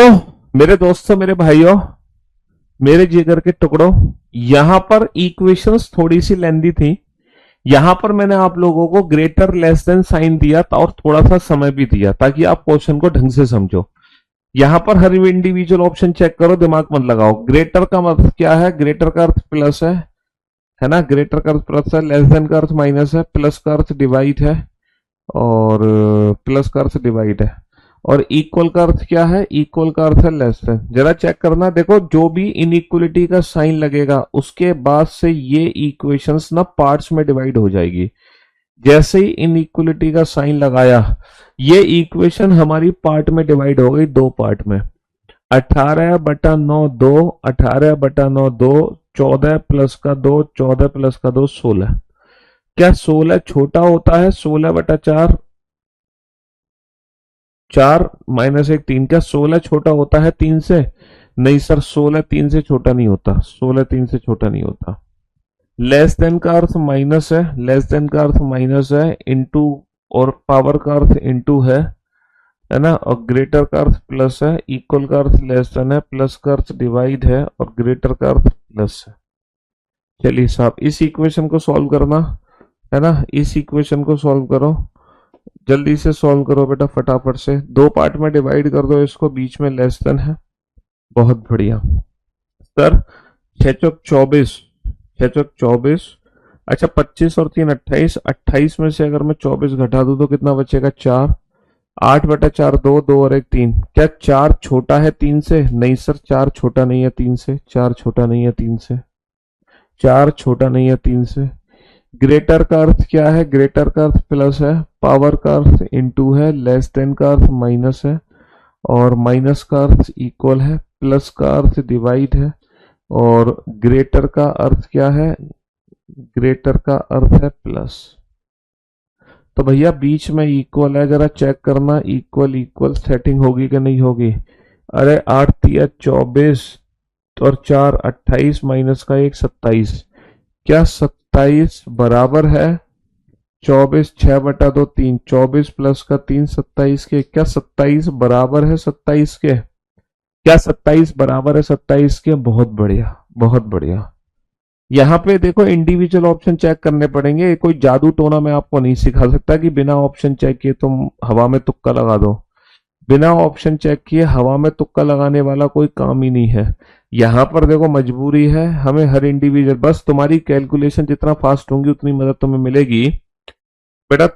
मेरे दोस्तों, मेरे भाइयों, मेरे जिगर के टुकड़ों, यहां पर इक्वेशंस थोड़ी सी लेंदी थी। यहां पर मैंने आप लोगों को ग्रेटर लेस देन साइन दिया था और थोड़ा सा समय भी दिया ताकि आप क्वेश्चन को ढंग से समझो। यहां पर हर इंडिविजुअल ऑप्शन चेक करो, दिमाग मत लगाओ। ग्रेटर का मतलब क्या है? ग्रेटर का अर्थ प्लस है ना? ग्रेटर का अर्थ प्लस है, लेस देन का अर्थ माइनस है, प्लस का अर्थ डिवाइड है, और प्लस का अर्थ डिवाइड है, और इक्वल का अर्थ क्या है? इक्वल का अर्थ है लेस देन। जरा चेक करना, देखो जो भी इनइक्वलिटी का साइन लगेगा उसके बाद से ये इक्वेशंस ना पार्ट्स में डिवाइड हो जाएगी। जैसे ही इनइक्वलिटी का साइन लगाया, ये इक्वेशन हमारी पार्ट में डिवाइड हो गई, दो पार्ट में। 18/9 2, 18/9 2, 14 प्लस का 2, 14 प्लस का 2, 16। क्या 16 छोटा होता है 16/4? 4 - 1 3। क्या 16 छोटा होता है 3 से? नहीं सर, 16 3 से छोटा नहीं होता, 16 3 से छोटा नहीं होता। लेस देन का अर्थ माइनस है, लेस देन का अर्थ माइनस है, इंटू, और पावर का अर्थ इंटू है ना? और ग्रेटर का अर्थ प्लस है, इक्वल का अर्थ लेस देन है, प्लस का अर्थ डिवाइड है, और ग्रेटर का अर्थ प्लस है। चलिए साहब, इस इक्वेशन को सॉल्व करना है ना? इस इक्वेशन को सॉल्व करो, जल्दी से सॉल्व करो बेटा, फटाफट से। दो पार्ट में डिवाइड कर दो इसको, बीच में लेस देन है। बहुत बढ़िया सर। 6 चौक 24, 6 चौक 24। अच्छा, 25 और 3 28, 28 में से अगर मैं 24 घटा दूं तो कितना बचेगा? 4। 8/4 2, 2 और 1 3। क्या 4 छोटा है 3 से? नहीं सर, 4 छोटा नहीं है 3 से, 4 छोटा नहीं है 3 से, 4 छोटा नहीं है 3 से। ग्रेटर का अर्थ क्या है? ग्रेटर का अर्थ प्लस है, पावर का अर्थ इंटू है, लेस देन का अर्थ माइनस है, और माइनस का अर्थ इक्वल है, प्लस का अर्थ डिवाइड है, और ग्रेटर का अर्थ क्या है? ग्रेटर का अर्थ है प्लस। तो भैया बीच में इक्वल है, जरा चेक करना इक्वल इक्वल सेटिंग होगी कि नहीं होगी। अरे 8 × 3 = 24, और 4 28, माइनस का 1 27। क्या 27 बराबर है 24? 6/2 3, 24 प्लस का 3 27 के। क्या 27 बराबर है 27 के? क्या 27 बराबर है 27 के? बहुत बढ़िया, बहुत बढ़िया। यहाँ पे देखो इंडिविजुअल ऑप्शन चेक करने पड़ेंगे, कोई जादू टोना मैं आपको नहीं सिखा सकता कि बिना ऑप्शन चेक किए तुम हवा में तुक्का लगा दो। बिना ऑप्शन चेक किए हवा में तुक्का लगाने वाला कोई काम ही नहीं है। यहाँ पर देखो मजबूरी है, हमें हर इंडिविजुअल, बस तुम्हारी कैलकुलेशन जितना फास्ट होंगी उतनी मदद तुम्हें मिलेगी बेटा।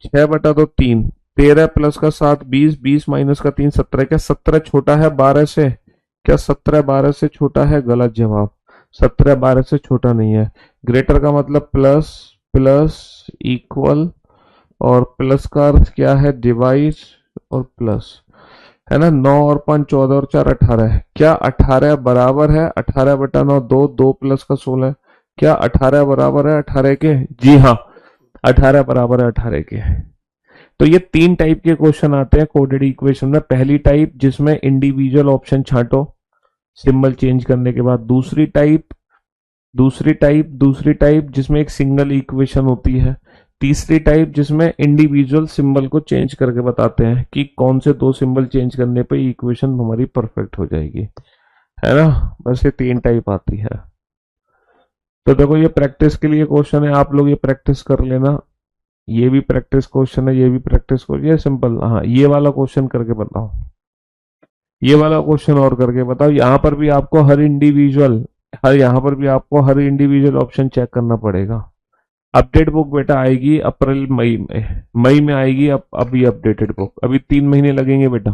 6/2 3, 13 प्लस का 7 20, 20 माइनस का 3 17। क्या 17 छोटा है 12 से? क्या 17 12 से छोटा है? गलत जवाब, 17 12 से छोटा नहीं है। ग्रेटर का मतलब प्लस, प्लस इक्वल, और प्लस का अर्थ क्या है? डिवाइड, और प्लस, है ना? 9 और 5 14, और 4 18 है। क्या 18 बराबर है 18/9 2, 2 प्लस का 16? क्या 18 बराबर है 18 के? जी हाँ, 18 बराबर है 18 के। तो ये तीन टाइप के क्वेश्चन आते हैं कोडेड इक्वेशन में। पहली टाइप जिसमें इंडिविजुअल ऑप्शन छांटो सिंबल चेंज करने के बाद। दूसरी टाइप जिसमें एक सिंगल इक्वेशन होती है। तीसरी टाइप जिसमें इंडिविजुअल सिंबल को चेंज करके बताते हैं कि कौन से दो सिंबल चेंज करने पे इक्वेशन हमारी परफेक्ट हो जाएगी, है ना? बस ये तीन टाइप आती है। तो देखो ये प्रैक्टिस के लिए क्वेश्चन है, आप लोग ये प्रैक्टिस कर लेना। ये भी प्रैक्टिस क्वेश्चन है, ये भी प्रैक्टिस क्वेश्चन, ये सिंपल। हाँ, ये वाला क्वेश्चन करके बताओ, ये वाला क्वेश्चन और करके बताओ। यहाँ पर भी आपको हर इंडिविजुअल, हर यहाँ पर भी आपको हर इंडिविजुअल ऑप्शन चेक करना पड़ेगा। अपडेट बुक बेटा आएगी अप्रैल मई में, मई में आएगी। अब अभी अपडेटेड बुक, अभी 3 महीने लगेंगे बेटा।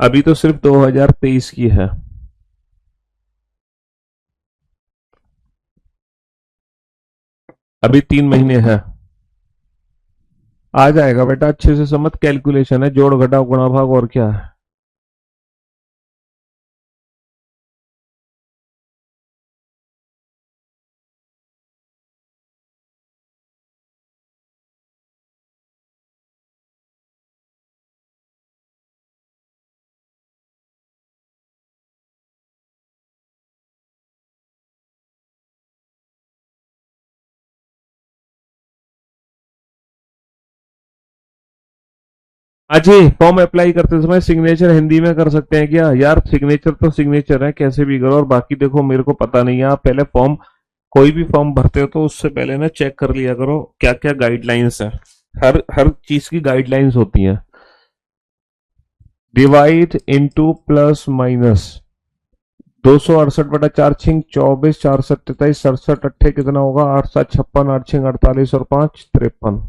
अभी तो सिर्फ 2023 की है। अभी 3 महीने है। आ जाएगा बेटा, अच्छे से समझ, कैलकुलेशन है, जोड़ घटाव गुणा भाग, और क्या है। अजय, फॉर्म अप्लाई करते समय सिग्नेचर हिंदी में कर सकते हैं क्या? यार सिग्नेचर तो सिग्नेचर है, कैसे भी करो। और बाकी देखो, मेरे को पता नहीं है, आप पहले फॉर्म, कोई भी फॉर्म भरते हो तो उससे पहले ना चेक कर लिया करो क्या क्या गाइडलाइंस है। हर हर चीज की गाइडलाइंस होती हैं। डिवाइड इनटू प्लस माइनस, 268 बटा 4 छिंग 24, 4 7 23, 67 अट्ठे कितना होगा? 8 7 56, 8 छिंग 48 और 5 53।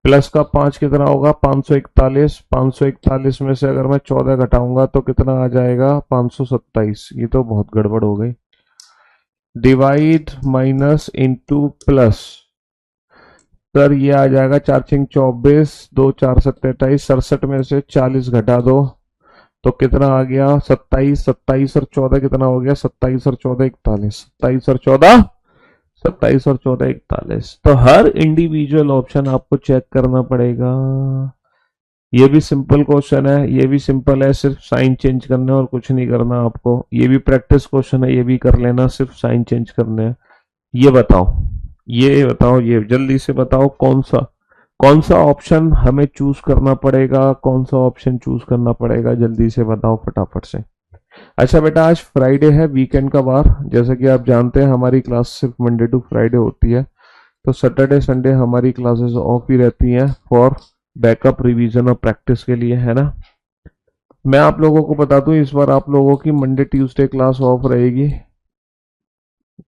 प्लस का 5 कितना होगा? 541। 541 में से अगर मैं 14 घटाऊंगा तो कितना आ जाएगा? 527। ये तो बहुत गड़बड़ हो गई। Divide minus into plus, sir ये आ जाएगा 4 छिंग 24, 2 4 7 28, 67 में से 40 घटा दो तो कितना आ गया? 27। 27 और 14 कितना हो गया? 27 और 14 41। 27 और 14 तो हर इंडिविजुअल ऑप्शन आपको चेक करना पड़ेगा। ये भी सिंपल क्वेश्चन है, ये भी सिंपल है, सिर्फ साइन चेंज करना है और कुछ नहीं करना आपको। ये भी प्रैक्टिस क्वेश्चन है, ये भी कर लेना, सिर्फ साइन चेंज करने हैं। ये बताओ, ये बताओ, ये जल्दी से बताओ, कौन सा ऑप्शन हमें चूज करना पड़ेगा? कौन सा ऑप्शन चूज करना पड़ेगा? जल्दी से बताओ फटाफट से। अच्छा बेटा, आज फ्राइडे है, वीकेंड का बार। जैसे कि आप जानते हैं हमारी क्लास सिर्फ मंडे टू फ्राइडे होती है, तो सैटरडे संडे हमारी क्लासेस ऑफ ही रहती हैं फॉर बैकअप रिवीजन और प्रैक्टिस के लिए, है ना। मैं आप लोगों को बता दूं, इस बार आप लोगों की मंडे ट्यूसडे क्लास ऑफ रहेगी,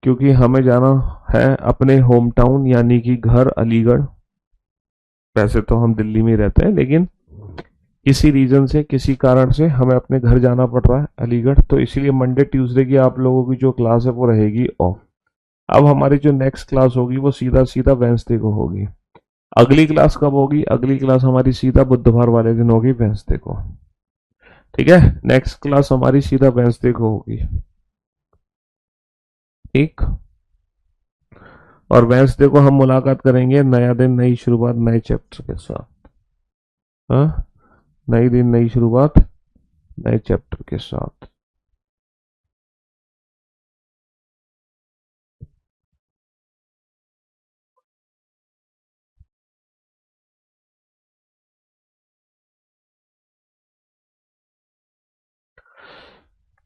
क्योंकि हमें जाना है अपने होम टाउन यानी कि घर अलीगढ़। वैसे तो हम दिल्ली में ही रहते हैं, लेकिन किसी रीजन से, किसी कारण से हमें अपने घर जाना पड़ रहा है अलीगढ़, तो इसलिए मंडे ट्यूसडे की आप लोगों की जो क्लास है वो रहेगी ऑफ। अब हमारी जो नेक्स्ट क्लास होगी वो सीधा सीधा वेंसडे को होगी। अगली क्लास कब होगी? अगली क्लास हमारी सीधा बुधवार वाले दिन होगी, वेंसडे को। ठीक है, नेक्स्ट क्लास हमारी सीधा वेंसडे को होगी। ठीक। और वेंसडे को हम मुलाकात करेंगे, नया दिन नई शुरुआत नए चैप्टर के साथ। हाँ, नई दिन नई शुरुआत नए चैप्टर के साथ।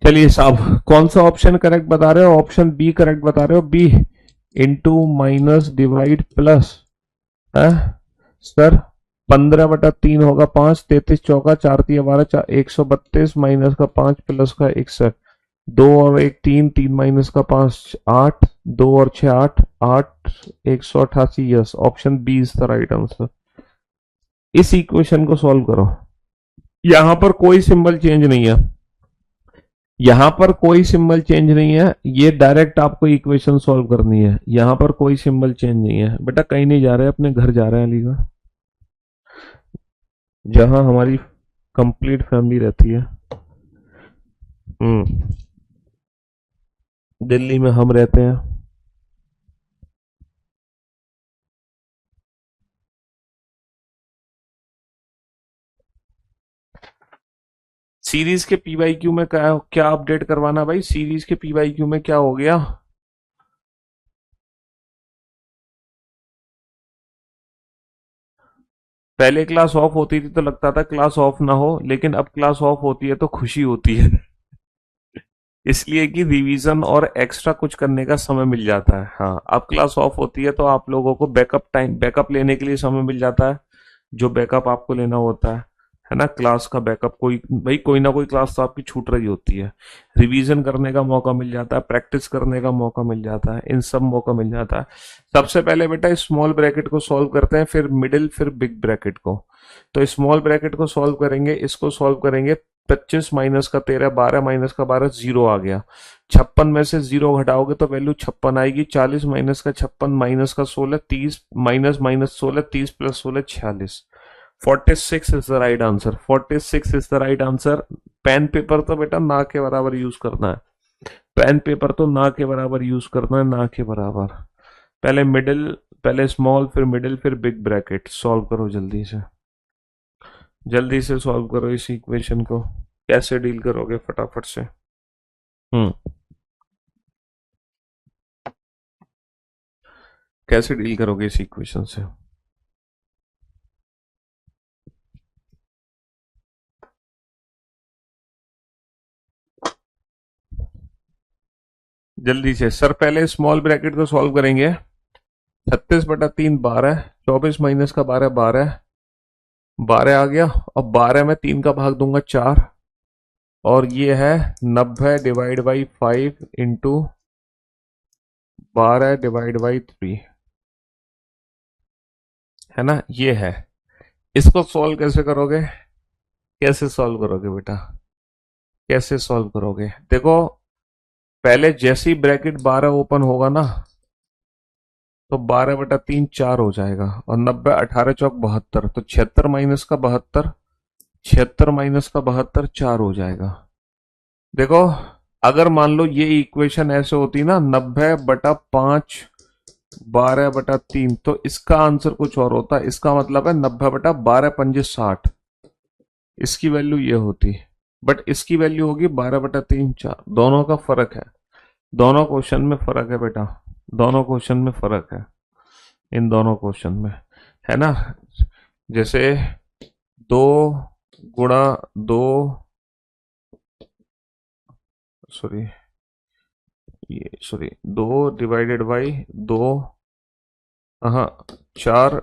चलिए साहब, कौन सा ऑप्शन करेक्ट बता रहे हो? ऑप्शन बी करेक्ट बता रहे हो, B. Into minus divide plus है सर। 15/3 होगा 5, 33 चौका 4 3 12, 132 माइनस का 5 प्लस का 61। 2 और 1 3, 3 माइनस का 5 8, 2 और 6 8, 8 188। Yes, option B is the right answer. इस इक्वेशन को सॉल्व करो। यहां पर कोई सिंबल चेंज नहीं है, यहां पर कोई सिंबल चेंज नहीं है, ये डायरेक्ट आपको इक्वेशन सॉल्व करनी है। यहां पर कोई सिंबल चेंज नहीं है बेटा, कहीं नहीं जा रहे, अपने घर जा रहे हैं अलीगढ़, जहां हमारी कंप्लीट फैमिली रहती है। हम्म, दिल्ली में हम रहते हैं। सीरीज के पीवाईक्यू में क्या क्या अपडेट करवाना भाई? सीरीज के पीवाईक्यू में क्या हो गया? पहले क्लास ऑफ होती थी तो लगता था क्लास ऑफ ना हो, लेकिन अब क्लास ऑफ होती है तो खुशी होती है। इसलिए कि रिवीजन और एक्स्ट्रा कुछ करने का समय मिल जाता है। हाँ, अब क्लास ऑफ होती है तो आप लोगों को बैकअप लेने के लिए समय मिल जाता है, जो बैकअप आपको लेना होता है ना, क्लास का बैकअप। कोई भाई, कोई ना कोई क्लास तो आपकी छूट रही होती है, रिवीजन करने का मौका मिल जाता है, प्रैक्टिस करने का मौका मिल जाता है, इन सब मौका मिल जाता है। सबसे पहले बेटा स्मॉल ब्रैकेट को सॉल्व करते हैं, फिर मिडिल, फिर बिग ब्रैकेट को। तो स्मॉल ब्रैकेट को सॉल्व करेंगे, इसको सॉल्व करेंगे। 25 माइनस का 13, 12 माइनस का 12, 0 आ गया। 56 में से 0 घटाओगे तो वैल्यू 56 आएगी। 40 माइनस का 56 माइनस का 16, 30 minus minus 16, 30 plus 16 46। 46 is the right answer, 46 is the right answer. Pen paper तो बेटा ना के बराबर यूज करना है, पेन पेपर तो ना के बराबर यूज करना है, ना के बराबर। पहले मिडिल, पहले स्मॉल, फिर मिडिल, फिर बिग ब्रैकेट। सॉल्व करो जल्दी से, जल्दी से सॉल्व करो इस इक्वेशन को। कैसे डील करोगे फटाफट से? हम्म, कैसे डील करोगे इस इक्वेशन से? जल्दी से सर, पहले स्मॉल ब्रैकेट को सॉल्व करेंगे। 36/3 12, 24 माइनस का 12 12, 12 आ गया। अब 12 में 3 का भाग दूंगा 4, और ये है 90 divide by 5 into 12 divide by 3, है ना, ये है। इसको सॉल्व कैसे करोगे, कैसे सॉल्व करोगे बेटा, कैसे सॉल्व करोगे? देखो, पहले जैसे ही ब्रैकेट 12 ओपन होगा ना, तो 12/3 4 हो जाएगा, और 90 18 चौक 72, तो 76 माइनस का 72, 76 माइनस का 72 4 हो जाएगा। देखो, अगर मान लो ये इक्वेशन ऐसे होती ना, 90/5 12/3, तो इसका आंसर कुछ और होता। इसका मतलब है 90/12 पंजे 60, इसकी वैल्यू ये होती, बट इसकी वैल्यू होगी 12/3 4। दोनों का फर्क है, दोनों क्वेश्चन में फर्क है बेटा, दोनों क्वेश्चन में फर्क है, इन दोनों क्वेश्चन में, है ना। जैसे 2 गुणा 2, सॉरी 2 डिवाइडेड बाई 2, हाँ 4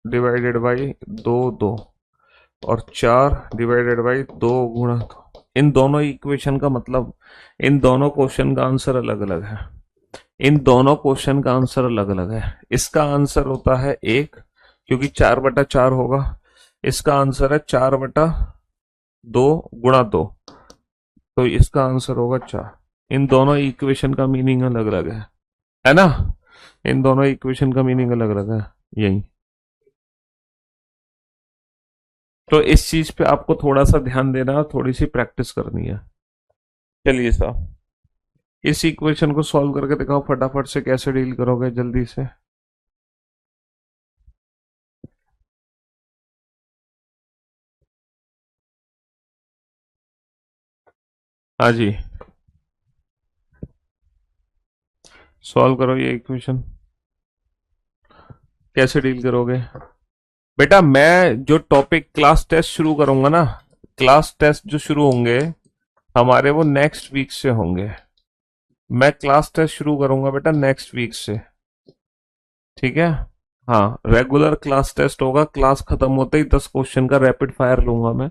डिवाइडेड बाई 2 2, और 4 डिवाइडेड बाई 2 गुणा 2। इन दोनों इक्वेशन का मतलब, इन दोनों क्वेश्चन का आंसर अलग अलग है, इन दोनों क्वेश्चन का आंसर अलग अलग है। इसका आंसर होता है 1, क्योंकि 4/4 होगा। इसका आंसर है 4/2 गुणा 2, तो इसका आंसर होगा 4। इन दोनों इक्वेशन का मीनिंग अलग अलग है ना, इन दोनों इक्वेशन का मीनिंग अलग अलग है, यही। तो इस चीज पे आपको थोड़ा सा ध्यान देना है, थोड़ी सी प्रैक्टिस करनी है। चलिए साहब, इस इक्वेशन को सॉल्व करके दिखाओ फटाफट से, कैसे डील करोगे जल्दी से। हाँ जी, सॉल्व करो ये इक्वेशन, कैसे डील करोगे बेटा। मैं जो टॉपिक क्लास टेस्ट शुरू करूंगा ना, क्लास टेस्ट जो शुरू होंगे हमारे, वो नेक्स्ट वीक से होंगे। मैं क्लास टेस्ट शुरू करूंगा बेटा नेक्स्ट वीक से, ठीक है। हाँ, रेगुलर क्लास टेस्ट होगा, क्लास खत्म होते ही 10 क्वेश्चन का रैपिड फायर लूंगा मैं,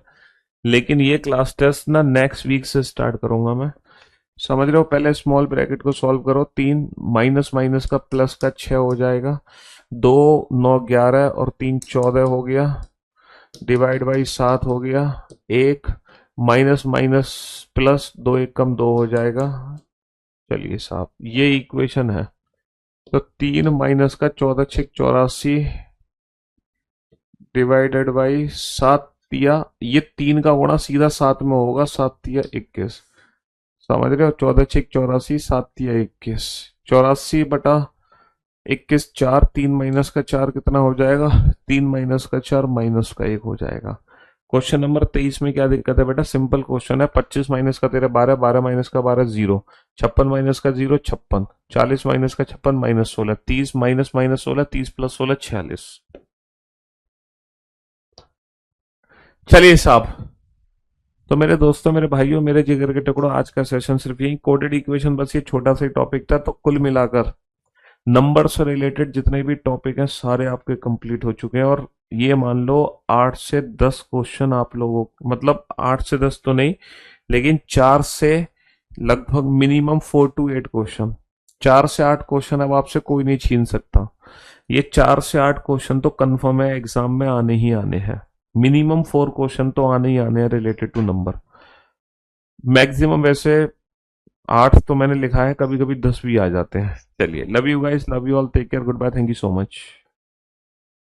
लेकिन ये क्लास टेस्ट ना नेक्स्ट वीक से स्टार्ट करूंगा मैं, समझ रहे हो। पहले स्मॉल ब्रैकेट को सॉल्व करो, 3 माइनस माइनस का प्लस का 6 हो जाएगा, 2 9 11 और 3 14 हो गया, डिवाइड बाई 7 हो गया, 1 माइनस माइनस प्लस 2 1 कम 2 हो जाएगा। चलिए साहब, ये इक्वेशन है। तो 3 माइनस का 14 6 84 डिवाइडेड बाई 7 तिया, ये 3 का गुणा सीधा 7 में होगा, 7 तिया 21, समझ रहे हो। 14 6 84, 7 तिया 21, 84/21 4, 3 माइनस का 4 कितना हो जाएगा, 3 माइनस का 4 माइनस का 1 हो जाएगा। क्वेश्चन नंबर 23 में क्या दिक्कत है बेटा, सिंपल क्वेश्चन है। 25 माइनस का तेरे 12, 12 माइनस का 12 0, 56 माइनस का 0 56, 40 माइनस का 56 माइनस 16, 30 माइनस माइनस 16, 30 प्लस 16 46। चलिए साहब, तो मेरे दोस्तों, मेरे भाइयों, मेरे जिगर के टुकड़ों, आज का सेशन सिर्फ यही कोडेड इक्वेशन, बस ये छोटा सा टॉपिक था। तो कुल मिलाकर नंबर से रिलेटेड जितने भी टॉपिक हैं सारे आपके कंप्लीट हो चुके हैं, और ये मान लो 8 से 10 क्वेश्चन आप लोगों, मतलब 8 से 10 तो नहीं, लेकिन 4 से लगभग मिनिमम 4 to 8 क्वेश्चन, 4 से 8 क्वेश्चन अब आपसे कोई नहीं छीन सकता। ये 4 से 8 क्वेश्चन तो कंफर्म है एग्जाम में आने ही आने हैं, मिनिमम 4 क्वेश्चन तो आने ही आने हैं रिलेटेड टू नंबर। मैक्सिमम वैसे 8 तो मैंने लिखा है, कभी कभी 10 भी आ जाते हैं। चलिए, love you guys, love you all, take care, goodbye, thank you so much.